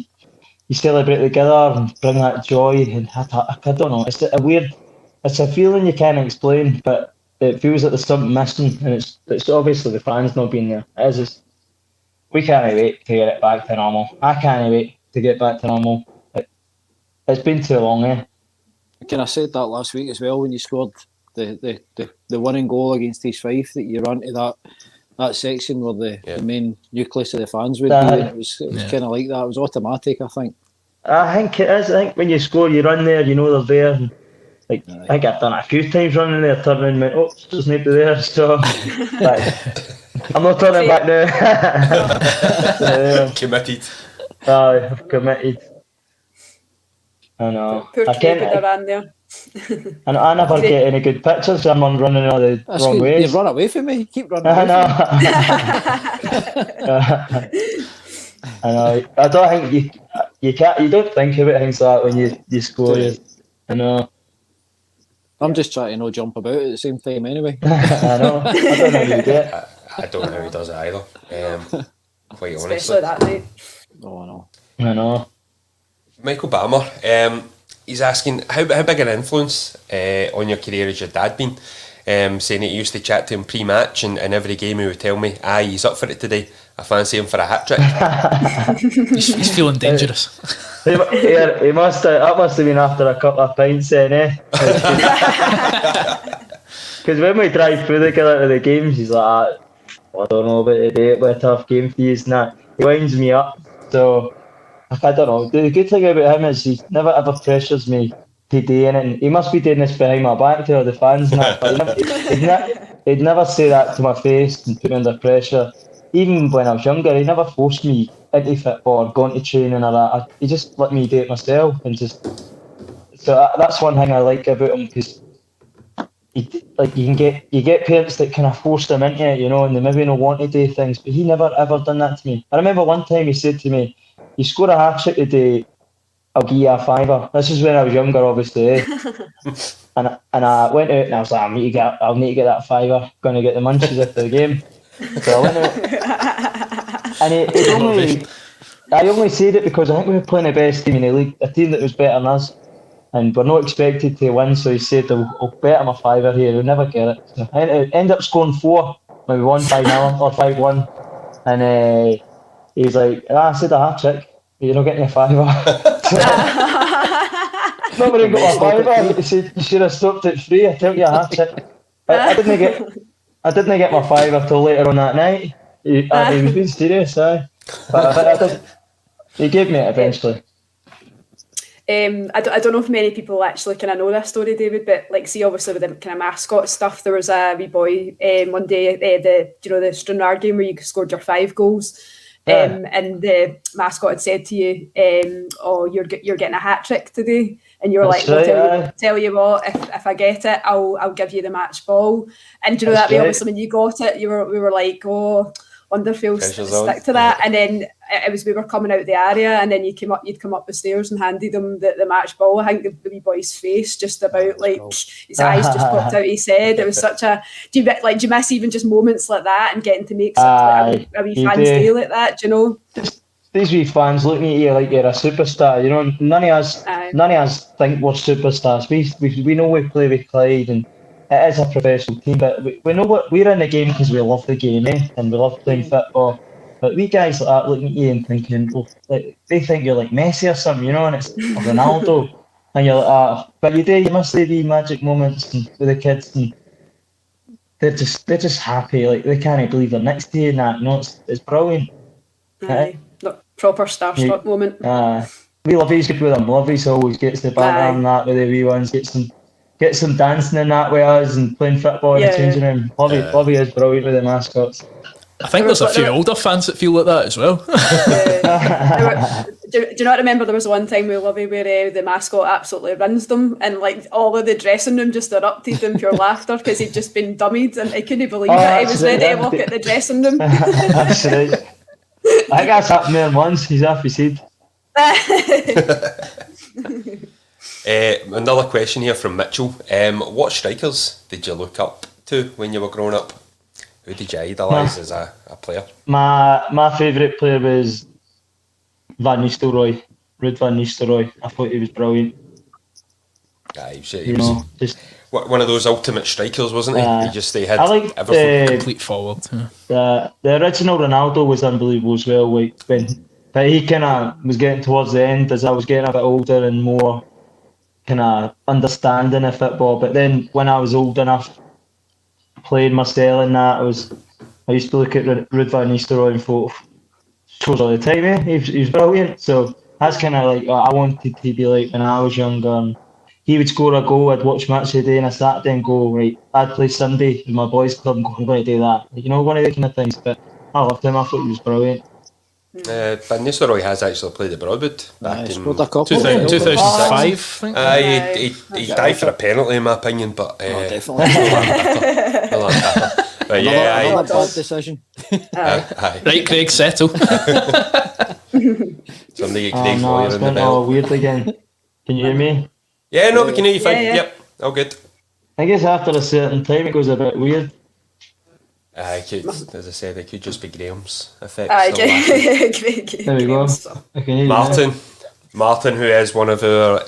celebrate together and bring that joy. And I don't know. It's a feeling you can't explain, but it feels like there's something missing, and it's obviously the fans not being there. It is just, we can't wait to get it back to normal. I can't wait to get back to normal. It's been too long, eh? I said that last week as well when you scored the winning goal against East Fife, that you run to that section where the main nucleus of the fans would be. It was kind of like that. It was automatic, I think. I think it is. I think when you score, you run there, they're there. And, I think I've done it a few times running there, turning and went, oh, there's nobody there. So, I'm not turning back now. Committed. I've committed. I know. Poor David around there. And I never get any good pictures. I'm running all the wrong ways. You run away from me. Keep running. I know. I know. I don't think you can't. You don't think about things like that when you score. I know. I'm just trying to not jump about at the same time anyway. I know. I don't know how you do it. I don't know how he does it either. Quite honestly. Especially that night. Oh, I know. I know. Michael Batmer, he's asking how big an influence on your career has your dad been? Saying that he used to chat to him pre-match, and every game he would tell me, he's up for it today. I fancy him for a hat-trick. he's feeling dangerous. He must have. That must have been after a couple of pints, then, eh? Because when we drive through together to the games, he's like, I don't know about today, it'll be a tough game for you, and that. He winds me up, so I don't know. The good thing about him is he never ever pressures me to do anything. He must be doing this behind my back to all the fans and that, but he'd never say that to my face and put me under pressure. Even when I was younger, he never forced me into football or going to training or that. He just let me do it myself, and so that's one thing I like about him, because you get parents that kind of force them into it, and they maybe don't want to do things, but he never ever done that to me. I remember one time he said to me, "You score a hat-trick today, I'll give you a $5." This is when I was younger, obviously, eh? and I went out and I was like, I'll need to get that $5. Going to get the munchies after the game. So I went out, and I only said it because I think we were playing the best team in the league, a team that was better than us, and we're not expected to win. So he said, "I'll bet him a $5 here. He'll never get it." So I ended up scoring 4, maybe 1-5-0 or 5-1, and he's like, I said a hat-trick. You're not getting a $5. Nobody got a $5. He said, you should have stopped at 3. I tell you a hat-trick. I didn't get my $5 till later on that night. He was being serious, but I did. He gave me it eventually. I don't know if many people actually kind of know this story, David, but see, obviously with the kind of mascot stuff, there was a wee boy one day, the Stranraer game where you scored your 5 goals. And the mascot had said to you, "Oh, you're getting a hat-trick today." and you were That's like, well, right, tell you what, if I get it, I'll give you the match ball. And do you know That's that way, right. obviously, when you got it, we were like, oh, wonder if he'll Pressure's on. stick to that. And then it was we were coming out the area, and then you'd come up the stairs and handed him the match ball. I think the wee boy's face just about like his eyes just popped out his head. It was such a do you miss even just moments like that and getting to make such like, a wee fan's day like that? Do you know? These wee fans looking at you like you're a superstar. You know, none of us think we're superstars. We know we play with Clyde, and it is a professional team, but we know what we're in the game because we love the game, and we love playing football. But we guys like that looking at you and thinking, well, like they think you're like Messi or something, you know, and it's Ronaldo, and you're like, but you must say the magic moments with the kids, and they're just happy, like they can't believe they're next to you, and that, you know, it's brilliant. Proper starstruck moment. We love he's good with them. Lovey's always gets the banter and that with the wee ones, gets them dancing in that with us and playing football in the changing room. Lovey is brilliant with the mascots. I think there's a few older fans that feel like that as well. Do you not remember there was one time with Lovey where the mascot absolutely rinsed them, and like all of the dressing room just erupted in pure laughter because he'd just been dummied and he couldn't believe it. He was ready to walk out the dressing room. That's right. I think that's happened more than once. He's off his head. Another question here from Mitchell. What strikers did you look up to when you were growing up? Who did you idolise as a player? My favourite player was Van Nistelrooy, Ruud van Nistelrooy. I thought he was brilliant. He was just one of those ultimate strikers, wasn't he? He had like everything. Complete forward. The original Ronaldo was unbelievable as well. But he kind of was getting towards the end as I was getting a bit older and more kind of understanding of football. But then when I was old enough, playing myself and that, I used to look at Ruud van Nistelrooy and thought, shows all the time, he's brilliant. So that's kind of like I wanted to be like when I was younger. And he would score a goal, I'd watch match of the day on a Saturday and go, right, I'd play Sunday in my boys' club and go, I'm going to do that. Like, you know, one of the kind of things. But I loved him, I thought he was brilliant. Van Nistelrooy has actually played at Broadwood back in 2005, I think. He died for a penalty, in my opinion, but Definitely. But Another bad decision. Right, Craig, settle. Somebody get Craig Lawyer it's in the went belt. all weird again. Can you hear me? Yeah, no, we can hear you fine. Yeah. Yep, all good. I guess after a certain time it goes a bit weird. As I said, it could just be Graham's effect. There we go. I can hear you. Martin, who is one of our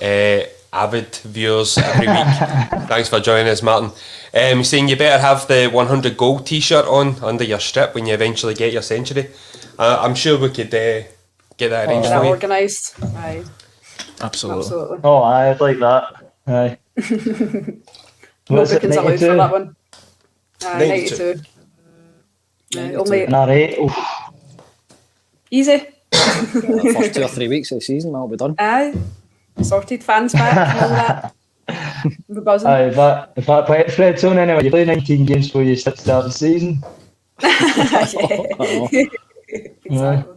avid viewers every week. Thanks for joining us, Martin. He's saying you better have the 100 goal t-shirt on under your strip when you eventually get your century. I'm sure we could get that arranged for you. Organised. Aye. Absolutely. Oh, I'd like that. Aye. No bookings allowed for 92? that one. 92. 92. Only Nah, right. Oof. easy. The first 2 or 3 weeks of the season, that'll be done. Aye. Sorted, fans back and all that. We're buzzing. Aye, if that Fred's on anyway, you play 19 games before you start the season. Exactly.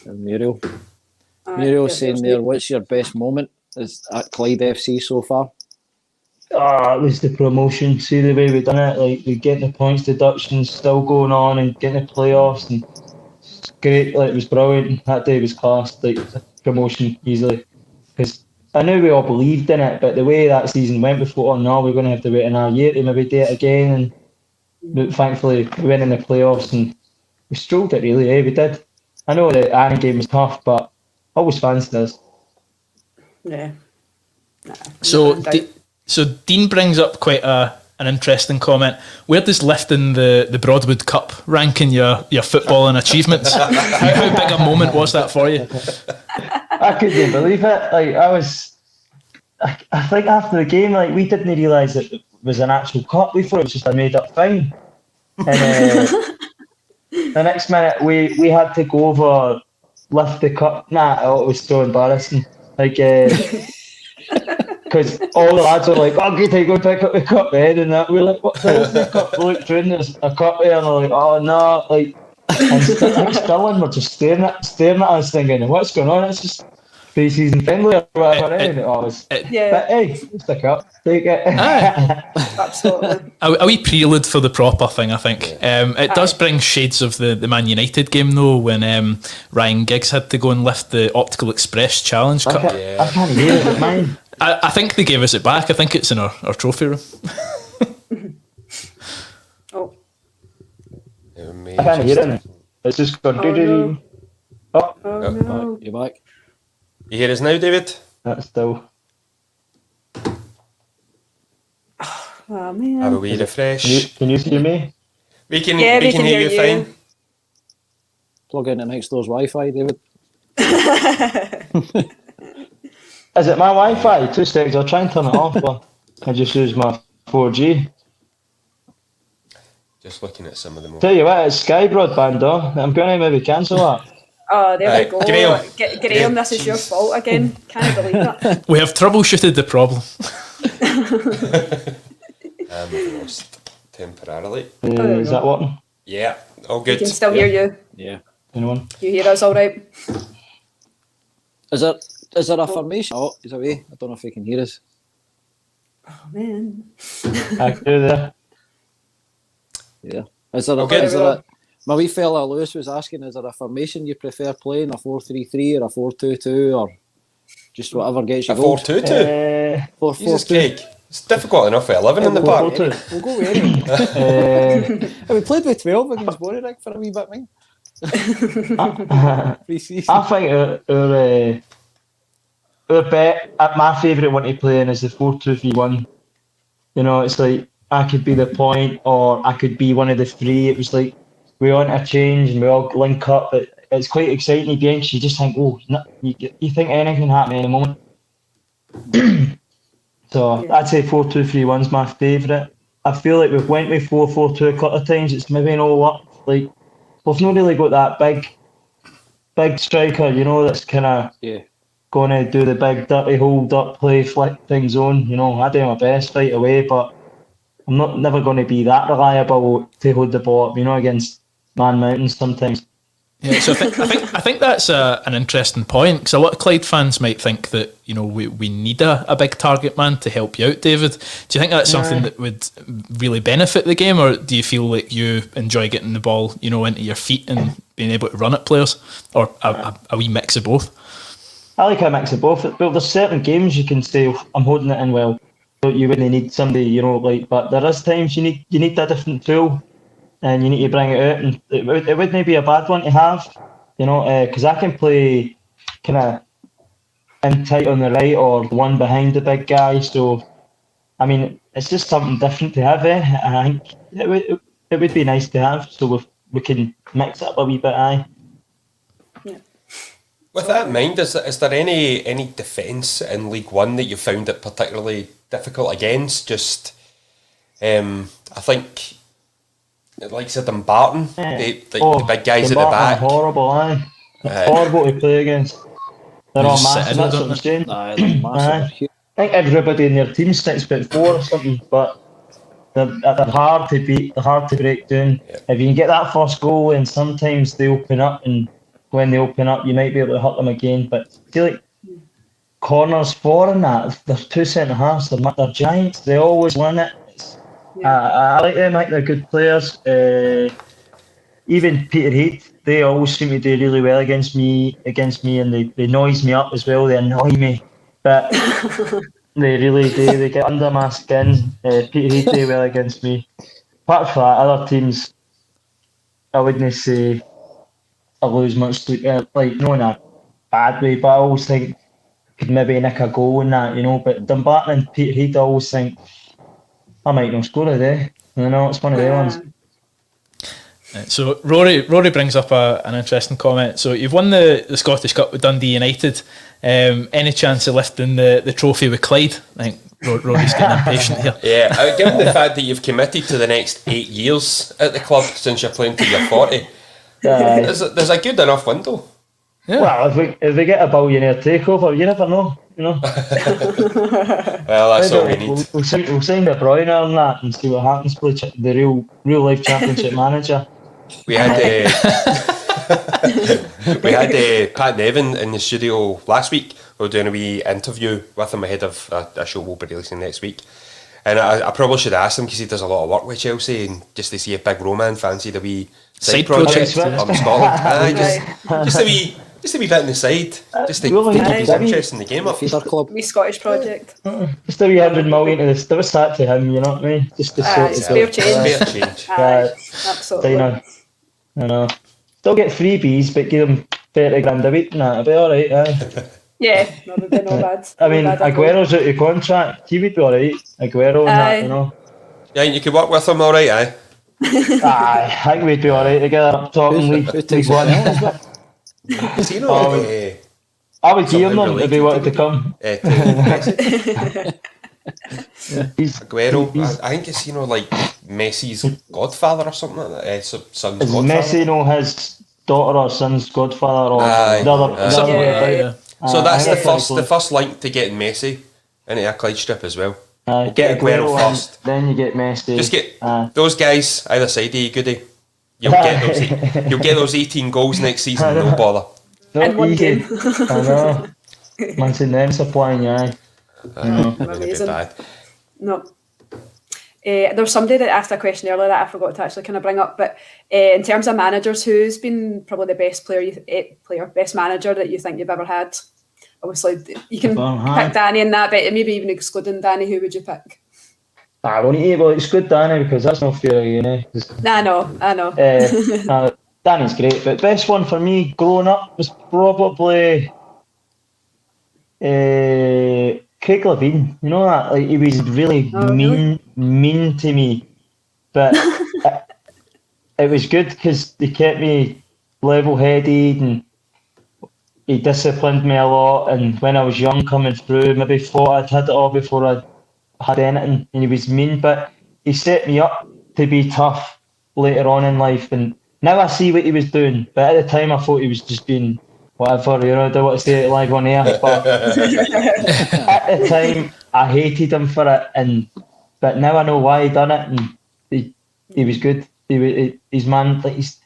And Muriel saying there, what's your best moment is at Clyde FC so far? It was the promotion. See the way we done it, like we getting the points deductions still going on and getting the playoffs, and it's great. Like it was brilliant. That day was class. Like promotion easily, because I knew we all believed in it, but the way that season went before, no, we're going to have to wait another year to maybe do it again. And thankfully, we went in the playoffs and we strolled it really. We did. I know the Iron game was tough, but I always fancied us. Yeah. So Dean brings up quite an interesting comment. Where does lifting the Broadwood Cup rank in your footballing achievements? How big a moment was that for you? I couldn't believe it. Like I think after the game, like we didn't realise it was an actual cup. We thought it was just a made up thing. And the next minute we had to go over, lift the cup. It was so embarrassing. Like because all the lads were like, "Oh, good, I go pick up the cup, man," and that. We're like, "What the hell's the cup?" We looked through and there's a cup there, and we're like, "Oh no!" Like, and Stirling were just staring at us, thinking, "What's going on?" It's just pre-season friendly or whatever. Anyway, Yeah. But hey, stick up, take it. Absolutely. A wee prelude for the proper thing, I think. It does bring shades of the Man United game, though, when Ryan Giggs had to go and lift the Optical Express Challenge Cup. I can't hear it, mine. I think they gave us it back. I think it's in our trophy room. Oh. I can't hear it. It's just gone. No. Oh, No. You're back. You hear us now, David? that's still. Oh man. Have a wee refresh. Can you see me? We can hear you fine. Plug into next door's Wi-Fi, David. Is it my Wi-Fi? 2 seconds. I'll try and turn it off. But I just use my 4G. Just looking at some of them. Tell you what, it's Sky Broadband though. I'm going to maybe cancel that. Oh, there Right, we go. Graham. Graham, this is your fault again. Can't believe it. We have troubleshooted the problem. Lost temporarily. Is that working? Yeah, all We good. can still hear you. Yeah. Anyone? You hear us all right? Is there a formation? Oh, he's away. I don't know if he can hear us. Oh man. I can do that. Yeah. Is there Okay. my wee fella Lewis was asking, is there a formation you prefer playing, a 4-3-3 or a 4-2-2 or just whatever gets you A goals? 4-2-2. 4-4-2. Jesus cake. It's difficult enough for 11 in the park. 4-4-2. We'll go with it. We played with 12 against Bordeaux for a wee bit, mate. Pre-season. I think our bet, my favourite one to play in is the 4-2-3-1. You know, it's like I could be the point or I could be one of the three. It was like we want a change and we all link up. It's quite exciting again because you just think, you think anything can happen any moment. So I'd say 4-2-3-1's my favourite. I feel like we've went with 4-4-2 a couple of times. It's maybe no work. Like we've not really got that big striker, you know, that's kind of going to do the big dirty hold up play, flick things on. You know, I do my best right away, but I'm never going to be that reliable to hold the ball up, you know, against Man Mountains sometimes. Yeah, so I think that's an interesting point because a lot of Clyde fans might think that, you know, we need a big target man to help you out, David. Do you think that's something that would really benefit the game, or do you feel like you enjoy getting the ball, you know, into your feet and being able to run at players, or a wee mix of both? I like a mix of both. Well, there's certain games you can say I'm holding it in well, but you wouldn't need somebody, you know, like. But there is times you need a different tool. And you need to bring it out, and it wouldn't be a bad one to have, you know, because I can play kind of in tight on the right or one behind the big guy. So, I mean, it's just something different to have. I think it would be nice to have, so we can mix it up a wee bit. Yeah. With that in mind, is there any defence in League One that you found it particularly difficult against? Just, I think. Like I said, Barton, the big guys at the back. Horrible, horrible to play against. They're all massive, that's what I'm saying. They're massive. I think everybody in their team sits about 4 or something, but they're hard to beat, they're hard to break down. Yeah. If you can get that first goal, and sometimes they open up, and when they open up, you might be able to hurt them again. But I feel like corners 4 and that, they're 2 centre halves, they're giants, they always win it. I like them. I think they're good players. Even Peter Heath, they always seem to do really well against me, and they noise me up as well. They annoy me, but they really do. They get under my skin. Peter Heath do well against me. Apart from that, other teams, I wouldn't say I lose much sleep. Like not in a bad way, but I always think could maybe nick a goal in that, you know. But Dumbarton and Peter Heath, I always think. I might not score today. You know, it's one of the ones. So Rory brings up an interesting comment. So you've won the Scottish Cup with Dundee United. Any chance of lifting the trophy with Clyde? I think Rory's getting impatient here. Yeah, given the fact that you've committed to the next 8 years at the club since you're playing till you're 40, there's a good enough window. Yeah. Well, if we get a billionaire takeover, you never know. You know. Well, that's all we need. We'll sign De Bruyne on that and see what happens. Play the real life championship manager. We had Pat Nevin in the studio last week We're doing a wee interview with him ahead of a show we'll be releasing next week. And I probably should ask him because he does a lot of work with Chelsea, and just to see if Big Roman fancied a wee side project from Scotland. Just a wee bit on the side, just to keep his interest in the game up. Feeder club. Wee Scottish project. Just a wee 100 million to the still that to him, you know what I mean? Just to sort spare it change. out. Spare change. Absolutely. I know. Still get freebies, but give them 30 grand a week and that, it'll be alright, Yeah, no, they'd be no bad. I mean, Aguero's out of contract, he would be alright. Aguero and that, you know. Yeah, you could work with him alright, aye? Aye, I think we'd be alright together up top in League One. I would give him them if he wanted to come. Aguero, I think it's, like Messi's godfather or something like that. Son's Is godfather. Messi his daughter or son's godfather or Aye. the other? So that's the first link to getting Messi into a Clyde strip as well. We'll get Aguero first. Then you get Messi. Just get those guys either side of you, Goody. You'll get those 18 goals next season, no bother. In one game. I know. Manson then supplying you, aye. Amazing. No. There was somebody that asked a question earlier that I forgot to actually kind of bring up, but in terms of managers, who's been probably the best best manager that you think you've ever had? Obviously, you can pick Danny in that, but maybe even excluding Danny, who would you pick? I won't exclude Danny because that's not fair, you know. I know. Danny's great, but best one for me growing up was probably Craig Levine. You know that? Like, he was really mean to me, but it was good because he kept me level-headed and he disciplined me a lot. And when I was young coming through, maybe thought I'd had it all before I had anything, and he was mean, but he set me up to be tough later on in life. And now I see what he was doing, but at the time I thought he was just being whatever, I don't want to say it live on air, but at the time I hated him for it, but now I know why he done it, and he was good. His man, like his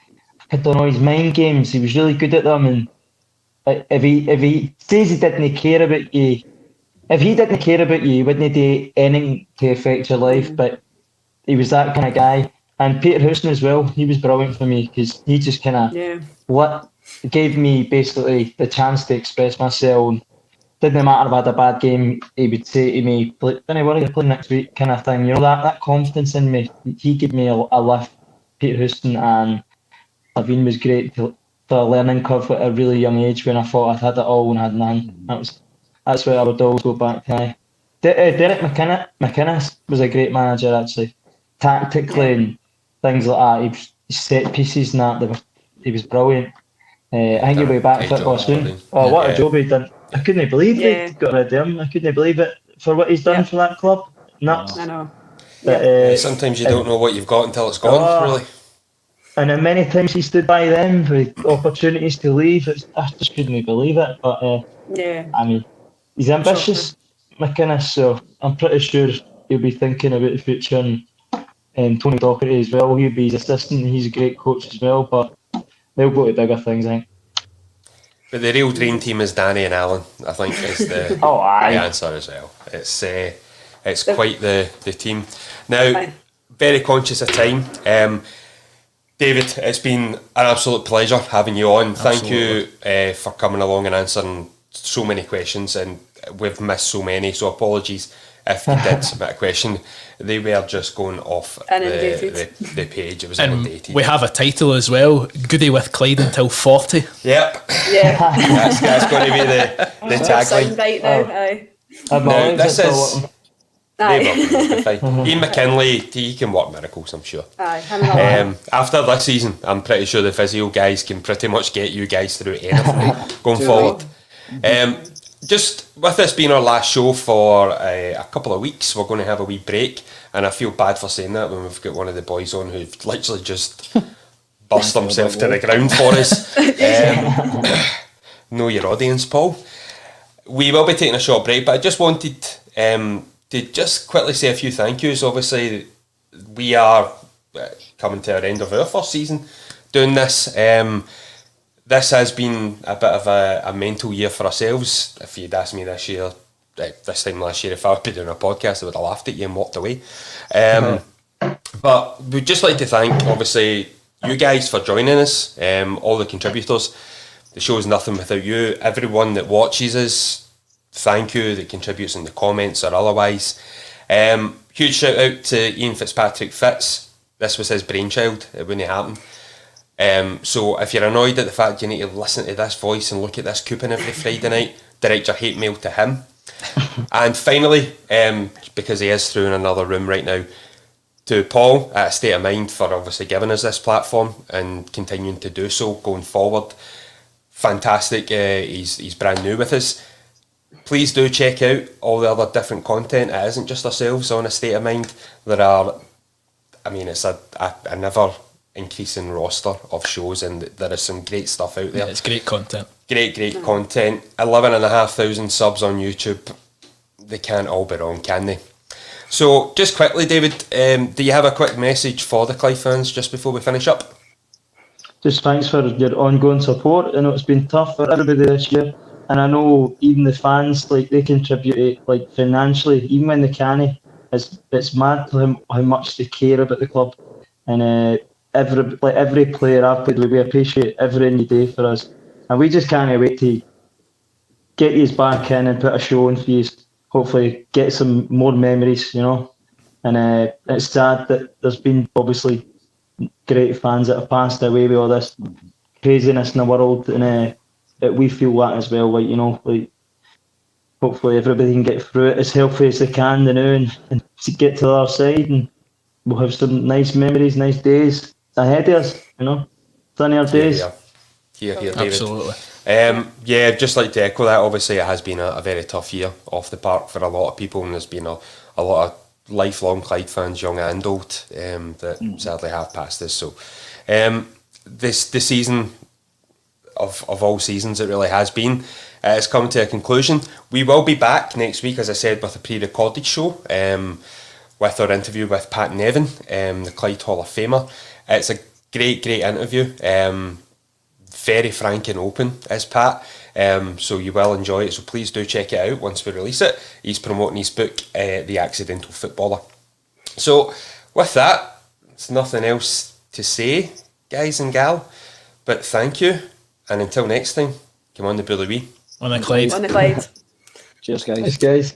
mind games, he was really good at them. And if he says he didn't care about you, if he didn't care about you, he wouldn't do anything to affect your life. But he was that kind of guy. And Peter Houston as well, he was brilliant for me because he just kind of gave me basically the chance to express myself. Didn't matter if I had a bad game, he would say to me, "Don't worry, you're playing next week," kind of thing. That confidence in me, he gave me a lift. Peter Houston, and Levine was great to a learning curve at a really young age when I thought I'd had it all and had none. That's where I would always go back to. Derek McInnes was a great manager actually, tactically and things like that. He set pieces and that. He was brilliant. I think he'll be back football soon. Oh, what a job he done! I couldn't believe they got rid of him. I couldn't believe it for what he's done for that club. Nuts. I know. But, sometimes you don't know what you've got until it's gone, really. And then many times he stood by them with opportunities to leave. I just couldn't believe it. But I mean, he's ambitious, McInnes, so I'm pretty sure he'll be thinking about the future. And Tony Docherty as well, he'll be his assistant. He's a great coach as well, but they'll go to bigger things, I think. But the real dream team is Danny and Alan, I think, is the answer as well. It's quite the team. Now, very conscious of time. David, it's been an absolute pleasure having you on. Thank you for coming along and answering so many questions, and we've missed so many, so apologies if you did submit a question. They were just going off the page. It was inundated. We have a title as well, Goody with Clyde until 40. Yep. Yeah. that's going to be the tagline. Right now, No, this is... Ian McKinley, he can work miracles, I'm sure. After this season, I'm pretty sure the physio guys can pretty much get you guys through anything going forward. Just with this being our last show for a couple of weeks, we're going to have a wee break, and I feel bad for saying that when we've got one of the boys on who've literally just burst himself to the ground for us. Know your audience, Paul. We will be taking a short break, but I just wanted to just quickly say a few thank yous. Obviously, we are coming to our end of our first season doing this. this has been a bit of a mental year for ourselves. If you'd asked me this time last year, if I would be doing a podcast, I would have laughed at you and walked away. But we'd just like to thank, obviously, you guys for joining us, all the contributors. The show's nothing without you. Everyone that watches us, thank you, that contributes in the comments or otherwise. Huge shout out to Ian Fitzpatrick Fitz. This was his brainchild. It wouldn't happen. So if you're annoyed at the fact you need to listen to this voice and look at this coupon every Friday night, direct your hate mail to him. And finally, because he is through in another room right now, to Paul at A State of Mind for obviously giving us this platform and continuing to do so going forward. Fantastic. He's brand new with us. Please do check out all the other different content. It isn't just ourselves on A State of Mind. There are, it's a never increasing roster of shows, and there is some great stuff out there. Yeah, it's great content. Great content. 11,500 subs on YouTube. They can't all be wrong, can they? So, just quickly, David, do you have a quick message for the Clyde fans just before we finish up? Just thanks for your ongoing support. I know it's been tough for everybody this year, and I know even the fans, like, they contribute financially, even when they can't. It's mad how much they care about the club, and every player I've played with, we appreciate everything you do for us, and we just can't wait to get you back in and put a show on for you. Hopefully, get some more memories, And it's sad that there's been obviously great fans that have passed away with all this craziness in the world, and we feel that as well. Hopefully everybody can get through it as healthy as they can, and to get to the other side, and we'll have some nice memories, nice days ahead of us. Sunnier days. Here, David. Absolutely. Just like to echo that. Obviously, it has been a very tough year off the park for a lot of people, and there's been a lot of lifelong Clyde fans, young and old, that sadly have passed us. So, the season of all seasons, it really has been, it's come to a conclusion. We will be back next week, as I said, with a pre-recorded show, with our interview with Pat Nevin, the Clyde Hall of Famer. It's a great interview. Very frank and open is Pat, so you will enjoy it, so please do check it out once we release it. He's promoting his book, The Accidental Footballer. So with that, there's nothing else to say, guys and gal, but thank you, and until next time, come on the Bully Wee. On the Clyde. On the Clyde. Cheers, guys. Thanks, guys.